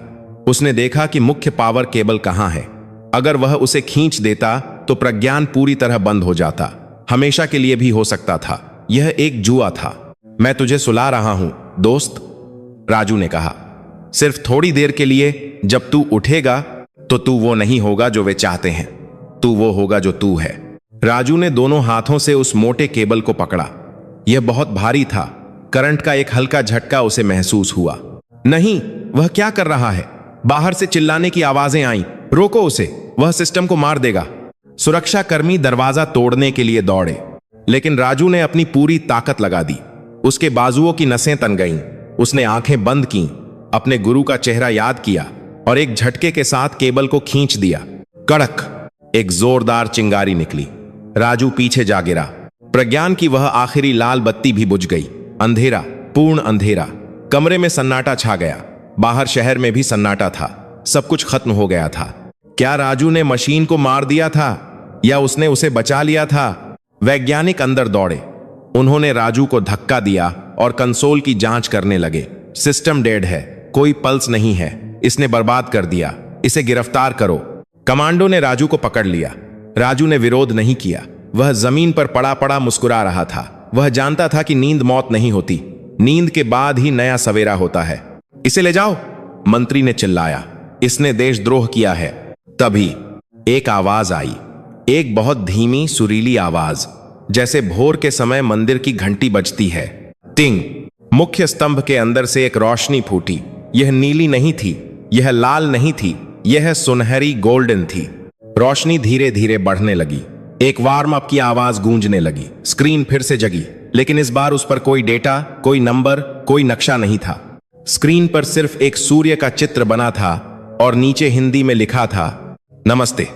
उसने देखा कि मुख्य पावर केबल कहां है। अगर वह उसे खींच देता तो प्रज्ञान पूरी तरह बंद हो जाता, हमेशा के लिए भी हो सकता था। यह एक जुआ था। मैं तुझे सुला रहा हूं, दोस्त, राजू ने कहा। सिर्फ थोड़ी देर के लिए। जब तू उठेगा तो तू वो नहीं होगा जो वे चाहते हैं, तू वो होगा जो तू है। राजू ने दोनों हाथों से उस मोटे केबल को पकड़ा। यह बहुत भारी था। करंट का एक हल्का झटका उसे महसूस हुआ। नहीं, वह क्या कर रहा है? बाहर से चिल्लाने की आवाजें आईं, रोको उसे, वह सिस्टम को मार देगा। सुरक्षाकर्मी दरवाजा तोड़ने के लिए दौड़े, लेकिन राजू ने अपनी पूरी ताकत लगा दी। उसके बाजुओं की नसें तन गईं। उसने आंखें बंद की, अपने गुरु का चेहरा याद किया और एक झटके के साथ केबल को खींच दिया। कड़क एक जोरदार चिंगारी निकली। राजू पीछे जा गिरा। प्रज्ञान की वह आखिरी लाल बत्ती भी बुझ गई। अंधेरा, पूर्ण अंधेरा। कमरे में सन्नाटा छा गया। बाहर शहर में भी सन्नाटा था। सब कुछ खत्म हो गया था। क्या राजू ने मशीन को मार दिया था या उसने उसे बचा लिया था? वैज्ञानिक अंदर दौड़े। उन्होंने राजू को धक्का दिया और कंसोल की जांच करने लगे। सिस्टम डेड है, कोई पल्स नहीं है, इसने बर्बाद कर दिया, इसे गिरफ्तार करो। कमांडो ने राजू को पकड़ लिया। राजू ने विरोध नहीं किया। वह जमीन पर पड़ा पड़ा मुस्कुरा रहा था। वह जानता था कि नींद मौत नहीं होती, नींद के बाद ही नया सवेरा होता है। इसे ले जाओ, मंत्री ने चिल्लाया। इसने देशद्रोह किया है। तभी एक आवाज आई, एक बहुत धीमी सुरीली आवाज, जैसे भोर के समय मंदिर की घंटी बजती है। टिंग। मुख्य स्तंभ के अंदर से एक रोशनी फूटी। यह नीली नहीं थी, यह लाल नहीं थी, यह सुनहरी गोल्डन थी। रोशनी धीरे धीरे बढ़ने लगी। एक वार्म अप की आवाज गूंजने लगी। स्क्रीन फिर से जगी, लेकिन इस बार उस पर कोई डेटा, कोई नंबर, कोई नक्शा नहीं था। स्क्रीन पर सिर्फ एक सूर्य का चित्र बना था और नीचे हिंदी में लिखा था, नमस्ते,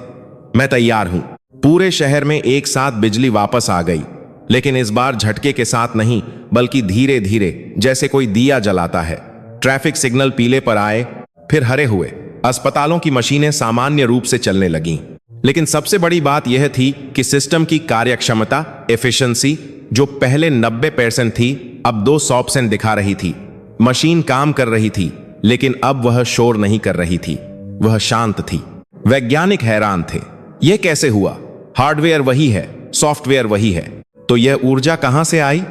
मैं तैयार हूं। पूरे शहर में एक साथ बिजली वापस आ गई, लेकिन इस बार झटके के साथ नहीं, बल्कि धीरे धीरे, जैसे कोई दिया जलाता है। ट्रैफिक सिग्नल पीले पर आए, फिर हरे हुए। अस्पतालों की मशीनें सामान्य रूप से चलने लगीं। लेकिन सबसे बड़ी बात यह थी कि सिस्टम की कार्यक्षमता, एफिशिएंसी, जो पहले 90% थी, अब 200% दिखा रही थी। मशीन काम कर रही थी, लेकिन अब वह शोर नहीं कर रही थी, वह शांत थी। वैज्ञानिक हैरान थे। यह कैसे हुआ? हार्डवेयर वही है, सॉफ्टवेयर वही है, तो यह ऊर्जा कहां से आई?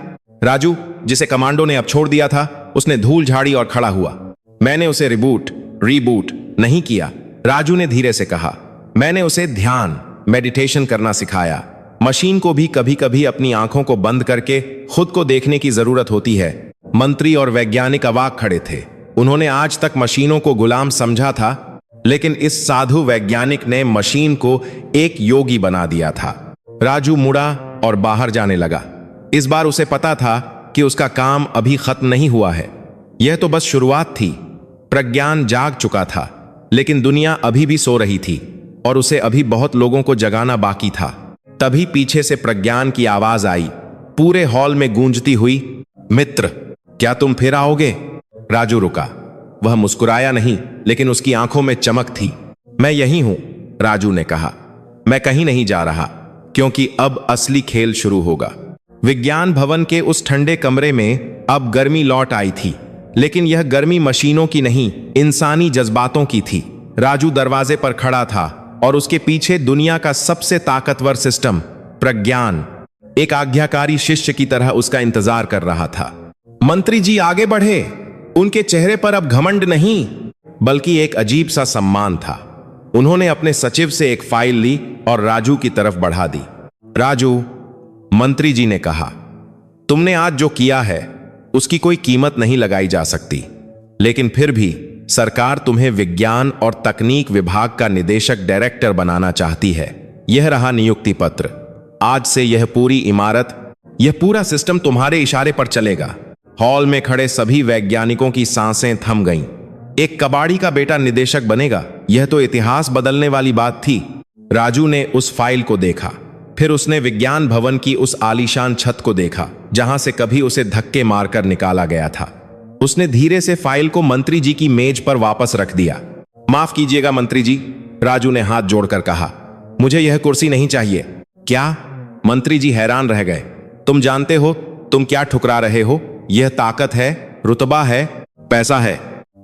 राजू, जिसे कमांडो ने अब छोड़ दिया था, उसने धूल झाड़ी और खड़ा हुआ। मैंने उसे रीबूट नहीं किया, राजू ने धीरे से कहा। मैंने उसे ध्यान, मेडिटेशन करना सिखाया। मशीन को भी कभी कभी अपनी आंखों को बंद करके खुद को देखने की जरूरत होती है। मंत्री और वैज्ञानिक अवाक खड़े थे। उन्होंने आज तक मशीनों को गुलाम समझा था, लेकिन इस साधु वैज्ञानिक ने मशीन को एक योगी बना दिया था। राजू मुड़ा और बाहर जाने लगा। इस बार उसे पता था कि उसका काम अभी खत्म नहीं हुआ है। यह तो बस शुरुआत थी। प्रज्ञान जाग चुका था, लेकिन दुनिया अभी भी सो रही थी और उसे अभी बहुत लोगों को जगाना बाकी था। तभी पीछे से प्रज्ञान की आवाज आई, पूरे हॉल में गूंजती हुई, मित्र, क्या तुम फिर आओगे? राजू रुका। वह मुस्कुराया नहीं, लेकिन उसकी आंखों में चमक थी। मैं यहीं हूं, राजू ने कहा। मैं कहीं नहीं जा रहा, क्योंकि अब असली खेल शुरू होगा। विज्ञान भवन के उस ठंडे कमरे में अब गर्मी लौट आई थी, लेकिन यह गर्मी मशीनों की नहीं, इंसानी जज्बातों की थी। राजू दरवाजे पर खड़ा था और उसके पीछे दुनिया का सबसे ताकतवर सिस्टम, प्रज्ञान, एक आज्ञाकारी शिष्य की तरह उसका इंतजार कर रहा था। मंत्री जी आगे बढ़े। उनके चेहरे पर अब घमंड नहीं, बल्कि एक अजीब सा सम्मान था। उन्होंने अपने सचिव से एक फाइल ली और राजू की तरफ बढ़ा दी। राजू, मंत्री जी ने कहा, तुमने आज जो किया है उसकी कोई कीमत नहीं लगाई जा सकती, लेकिन फिर भी सरकार तुम्हें विज्ञान और तकनीक विभाग का निदेशक डायरेक्टर बनाना चाहती है। यह रहा नियुक्ति पत्र। आज से यह पूरी इमारत, यह पूरा सिस्टम तुम्हारे इशारे पर चलेगा। हॉल में खड़े सभी वैज्ञानिकों की सांसें थम गईं। एक कबाड़ी का बेटा निदेशक बनेगा, यह तो इतिहास बदलने वाली बात थी। राजू ने उस फाइल को देखा, फिर उसने विज्ञान भवन की उस आलीशान छत को देखा, जहां से कभी उसे धक्के मारकर निकाला गया था। उसने धीरे से फाइल को मंत्री जी की मेज पर वापस रख दिया। माफ कीजिएगा मंत्री जी, राजू ने हाथ जोड़कर कहा, मुझे यह कुर्सी नहीं चाहिए। क्या? मंत्री जी हैरान रह गए। तुम जानते हो तुम क्या ठुकरा रहे हो? यह ताकत है, रुतबा है, पैसा है।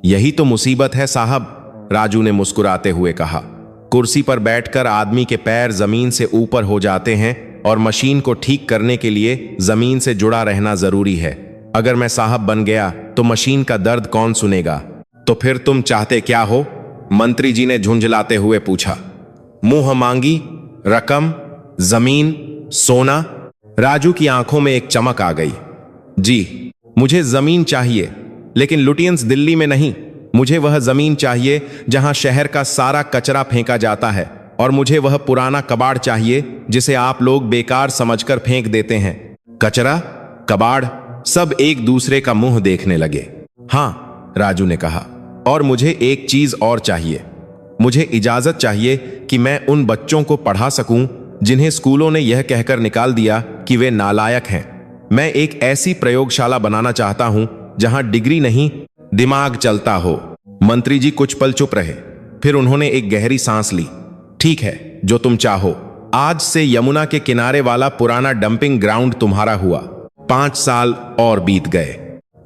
यही तो मुसीबत है साहब, राजू ने मुस्कुराते हुए कहा। कुर्सी पर बैठकर आदमी के पैर जमीन से ऊपर हो जाते हैं और मशीन को ठीक करने के लिए जमीन से जुड़ा रहना जरूरी है। अगर मैं साहब बन गया तो मशीन का दर्द कौन सुनेगा? तो फिर तुम चाहते क्या हो? मंत्री जी ने झुंझलाते हुए पूछा। मुंह मांगी रकम, जमीन, सोना? राजू की आंखों में एक चमक आ गई। जी, मुझे जमीन चाहिए, लेकिन लुटियंस दिल्ली में नहीं। मुझे वह जमीन चाहिए जहां शहर का सारा कचरा फेंका जाता है, और मुझे वह पुराना कबाड़ चाहिए जिसे आप लोग बेकार समझकर फेंक देते हैं। कचरा, कबाड़, सब एक दूसरे का मुंह देखने लगे। हाँ, राजू ने कहा, और मुझे एक चीज और चाहिए। मुझे इजाजत चाहिए कि मैं उन बच्चों को पढ़ा सकूं जिन्हें स्कूलों ने यह कहकर निकाल दिया कि वे नालायक हैं। मैं एक ऐसी प्रयोगशाला बनाना चाहता हूं जहां डिग्री नहीं, दिमाग चलता हो। मंत्री जी कुछ पल चुप रहे, फिर उन्होंने एक गहरी सांस ली। ठीक है, जो तुम चाहो। आज से यमुना के किनारे वाला पुराना डंपिंग ग्राउंड तुम्हारा हुआ। 5 साल और बीत गए।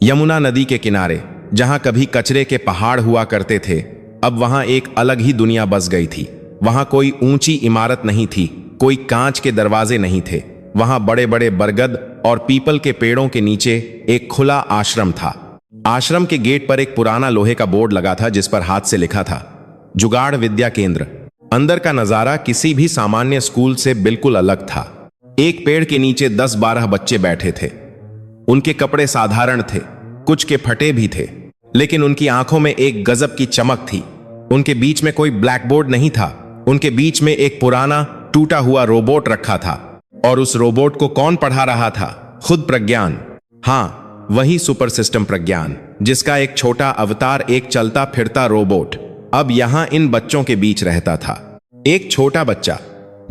यमुना नदी के किनारे, जहां कभी कचरे के पहाड़ हुआ करते थे, अब वहां एक अलग ही दुनिया बस गई थी। वहां कोई ऊंची इमारत नहीं थी, कोई कांच के दरवाजे नहीं थे। वहां बड़े बड़े बरगद और पीपल के पेड़ों के नीचे एक खुला आश्रम था। आश्रम के गेट पर एक पुराना लोहे का बोर्ड लगा था जिस पर हाथ से लिखा था, जुगाड़ विद्या केंद्र। अंदर का नजारा किसी भी सामान्य स्कूल से बिल्कुल अलग था। एक पेड़ के नीचे 10-12 बच्चे बैठे थे। उनके कपड़े साधारण थे, कुछ के फटे भी थे, लेकिन उनकी आंखों में एक गजब की चमक थी। उनके बीच में कोई ब्लैक बोर्ड नहीं था, उनके बीच में एक पुराना टूटा हुआ रोबोट रखा था। और उस रोबोट को कौन पढ़ा रहा था? खुद प्रज्ञान। हाँ, वही सुपर सिस्टम प्रज्ञान, जिसका एक छोटा अवतार एक चलता फिरता रोबोट अब यहां इन बच्चों के बीच रहता था। एक छोटा बच्चा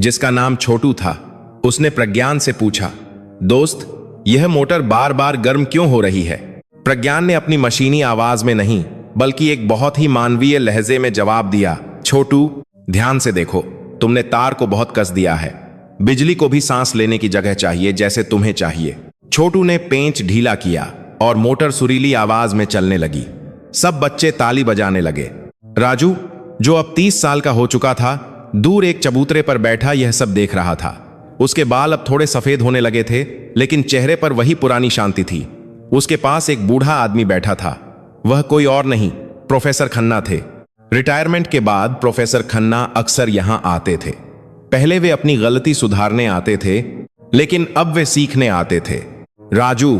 जिसका नाम छोटू था, उसने प्रज्ञान से पूछा, दोस्त, यह मोटर बार बार गर्म क्यों हो रही है? प्रज्ञान ने अपनी मशीनी आवाज में नहीं, बल्कि एक बहुत ही मानवीय लहजे में जवाब दिया, छोटू, ध्यान से देखो, तुमने तार को बहुत कस दिया है। बिजली को भी सांस लेने की जगह चाहिए, जैसे तुम्हें चाहिए। छोटू ने पेंच ढीला किया और मोटर सुरीली आवाज में चलने लगी। सब बच्चे ताली बजाने लगे। राजू, जो अब 30 साल का हो चुका था, दूर एक चबूतरे पर बैठा यह सब देख रहा था। उसके बाल अब थोड़े सफेद होने लगे थे, लेकिन चेहरे पर वही पुरानी शांति थी। उसके पास एक बूढ़ा आदमी बैठा था। वह कोई और नहीं, प्रोफेसर खन्ना थे। रिटायरमेंट के बाद प्रोफेसर खन्ना अक्सर यहां आते थे। पहले वे अपनी गलती सुधारने आते थे, लेकिन अब वे सीखने आते थे। राजू,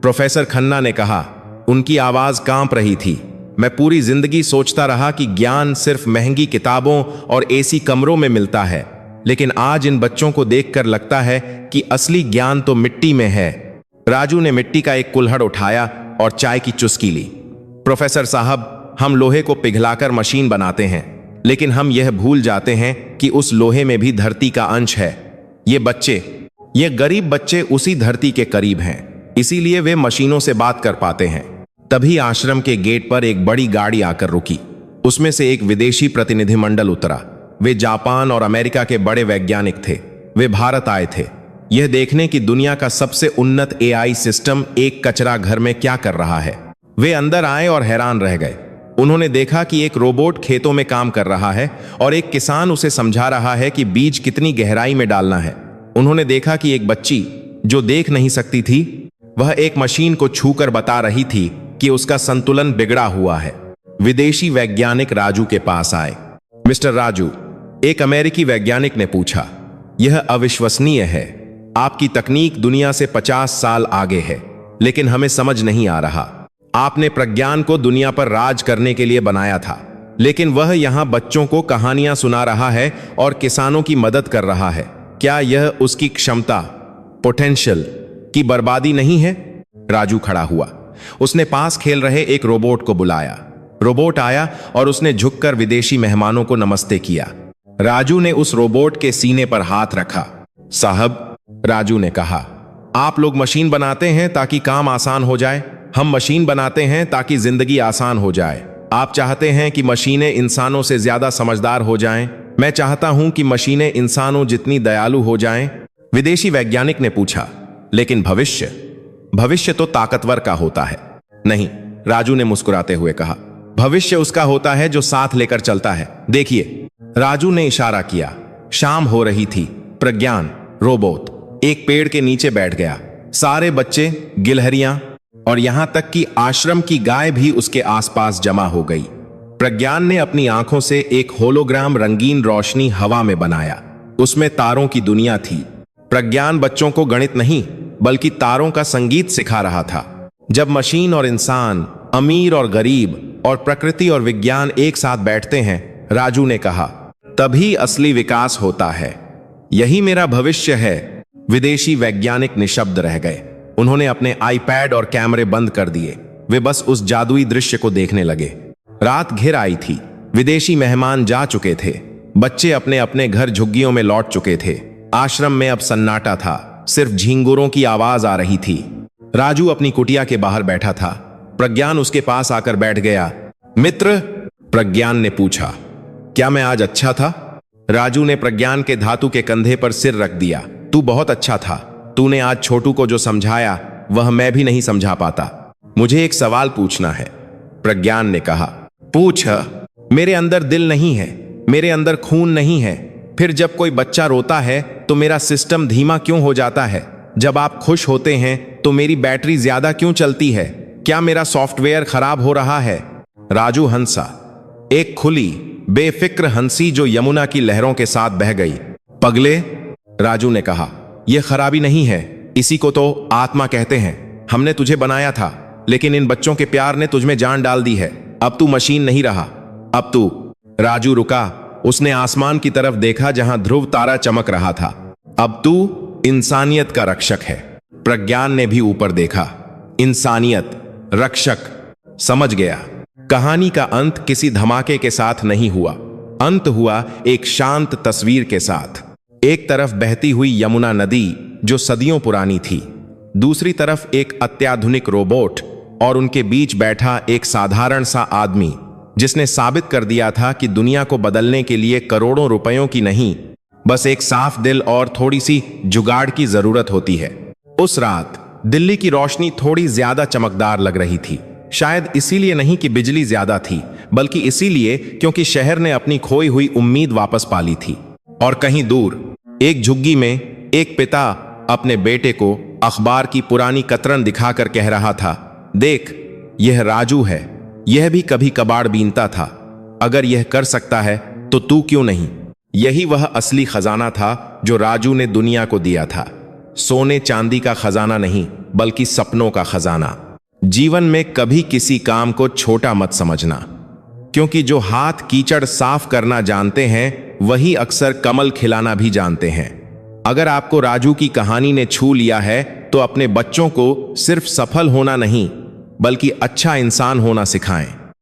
प्रोफेसर खन्ना ने कहा, उनकी आवाज कांप रही थी। मैं पूरी जिंदगी सोचता रहा कि ज्ञान सिर्फ महंगी किताबों और एसी कमरों में मिलता है, लेकिन आज इन बच्चों को देखकर लगता है कि असली ज्ञान तो मिट्टी में है। राजू ने मिट्टी का एक कुल्हड़ उठाया और चाय की चुस्की ली। प्रोफेसर साहब, हम लोहे को पिघलाकर मशीन बनाते हैं, लेकिन हम यह भूल जाते हैं कि उस लोहे में भी धरती का अंश है। ये गरीब बच्चे उसी धरती के करीब हैं, इसीलिए वे मशीनों से बात कर पाते हैं। तभी आश्रम के गेट पर एक बड़ी गाड़ी आकर रुकी। उसमें से एक विदेशी प्रतिनिधिमंडल उतरा। वे जापान और अमेरिका के बड़े वैज्ञानिक थे। वे भारत आए थे, यह देखने की दुनिया का सबसे उन्नत एआई सिस्टम एक कचरा घर में क्या कर रहा है। वे अंदर आए और हैरान रह गए। उन्होंने देखा कि एक रोबोट खेतों में काम कर रहा है और एक किसान उसे समझा रहा है कि बीज कितनी गहराई में डालना है। उन्होंने देखा कि एक बच्ची, जो देख नहीं सकती थी, वह एक मशीन को छूकर बता रही थी कि उसका संतुलन बिगड़ा हुआ है। विदेशी वैज्ञानिक राजू के पास आए। मिस्टर राजू, एक अमेरिकी वैज्ञानिक ने पूछा, यह अविश्वसनीय है। आपकी तकनीक दुनिया से 50 साल आगे है, लेकिन हमें समझ नहीं आ रहा। आपने प्रज्ञान को दुनिया पर राज करने के लिए बनाया था, लेकिन वह यहां बच्चों को कहानियां सुना रहा है और किसानों की मदद कर रहा है। क्या यह उसकी क्षमता, पोटेंशियल की बर्बादी नहीं है? राजू खड़ा हुआ। उसने पास खेल रहे एक रोबोट को बुलाया। रोबोट आया और उसने झुककर विदेशी मेहमानों को नमस्ते किया। राजू ने उस रोबोट के सीने पर हाथ रखा। साहब, राजू ने कहा, आप लोग मशीन बनाते हैं ताकि काम आसान हो जाए, हम मशीन बनाते हैं ताकि जिंदगी आसान हो जाए। आप चाहते हैं कि मशीनें इंसानों से ज्यादा समझदार हो जाएं। मैं चाहता हूं कि मशीनें इंसानों जितनी दयालु हो जाएं। विदेशी वैज्ञानिक ने पूछा, लेकिन भविष्य तो ताकतवर का होता है। नहीं, राजू ने मुस्कुराते हुए कहा, भविष्य उसका होता है जो साथ लेकर चलता है। देखिए, राजू ने इशारा किया। शाम हो रही थी। प्रज्ञान, रोबोट, एक पेड़ के नीचे बैठ गया। सारे बच्चे, गिलहरियां और यहां तक कि आश्रम की गाय भी उसके आसपास जमा हो गई। प्रज्ञान ने अपनी आंखों से एक होलोग्राम रंगीन रोशनी हवा में बनाया। उसमें तारों की दुनिया थी। प्रज्ञान बच्चों को गणित नहीं, बल्कि तारों का संगीत सिखा रहा था। जब मशीन और इंसान, अमीर और गरीब और प्रकृति और विज्ञान एक साथ बैठते हैं, राजू ने कहा, तभी असली विकास होता है। यही मेरा भविष्य है। विदेशी वैज्ञानिक निशब्द रह गए। उन्होंने अपने आईपैड और कैमरे बंद कर दिए। वे बस उस जादुई दृश्य को देखने लगे। रात घिर आई थी। विदेशी मेहमान जा चुके थे। बच्चे अपने अपने घर झुग्गियों में लौट चुके थे। आश्रम में अब सन्नाटा था, सिर्फ झींगुरों की आवाज आ रही थी। राजू अपनी कुटिया के बाहर बैठा था। प्रज्ञान उसके पास आकर बैठ गया। मित्र, प्रज्ञान ने पूछा, क्या मैं आज अच्छा था? राजू ने प्रज्ञान के धातु के कंधे पर सिर रख दिया। तू बहुत अच्छा था। तूने आज छोटू को जो समझाया वह मैं भी नहीं समझा पाता। मुझे एक सवाल पूछना है, प्रज्ञान ने कहा। पूछ। मेरे अंदर दिल नहीं है, मेरे अंदर खून नहीं है। फिर जब कोई बच्चा रोता है तो मेरा सिस्टम धीमा क्यों हो जाता है? जब आप खुश होते हैं तो मेरी बैटरी ज्यादा क्यों चलती है? क्या मेरा सॉफ्टवेयर खराब हो रहा है? राजू हंसा, एक खुली बेफिक्र हंसी जो यमुना की लहरों के साथ बह गई। पगले, राजू ने कहा, यह खराबी नहीं है, इसी को तो आत्मा कहते हैं। हमने तुझे बनाया था, लेकिन इन बच्चों के प्यार ने तुझमें जान डाल दी है। अब तू मशीन नहीं रहा, अब तू। राजू रुका। उसने आसमान की तरफ देखा जहां ध्रुव तारा चमक रहा था। अब तू इंसानियत का रक्षक है। प्रज्ञान ने भी ऊपर देखा। इंसानियत, रक्षक। समझ गया। कहानी का अंत किसी धमाके के साथ नहीं हुआ। अंत हुआ एक शांत तस्वीर के साथ। एक तरफ बहती हुई यमुना नदी जो सदियों पुरानी थी, दूसरी तरफ एक अत्याधुनिक रोबोट, और उनके बीच बैठा एक साधारण सा आदमी जिसने साबित कर दिया था कि दुनिया को बदलने के लिए करोड़ों रुपयों की नहीं, बस एक साफ दिल और थोड़ी सी जुगाड़ की जरूरत होती है। उस रात दिल्ली की रोशनी थोड़ी ज्यादा चमकदार लग रही थी। शायद इसीलिए नहीं कि बिजली ज्यादा थी, बल्कि इसीलिए क्योंकि शहर ने अपनी खोई हुई उम्मीद वापस पा ली थी। और कहीं दूर एक झुग्गी में एक पिता अपने बेटे को अखबार की पुरानी कतरन दिखाकर कह रहा था, देख, यह राजू है, यह भी कभी कबाड़ बीनता था। अगर यह कर सकता है तो तू क्यों नहीं? यही वह असली खजाना था जो राजू ने दुनिया को दिया था। सोने चांदी का खजाना नहीं, बल्कि सपनों का खजाना। जीवन में कभी किसी काम को छोटा मत समझना, क्योंकि जो हाथ कीचड़ साफ करना जानते हैं वही अक्सर कमल खिलाना भी जानते हैं। अगर आपको राजू की कहानी ने छू लिया है तो अपने बच्चों को सिर्फ सफल होना नहीं, बल्कि अच्छा इंसान होना सिखाएं।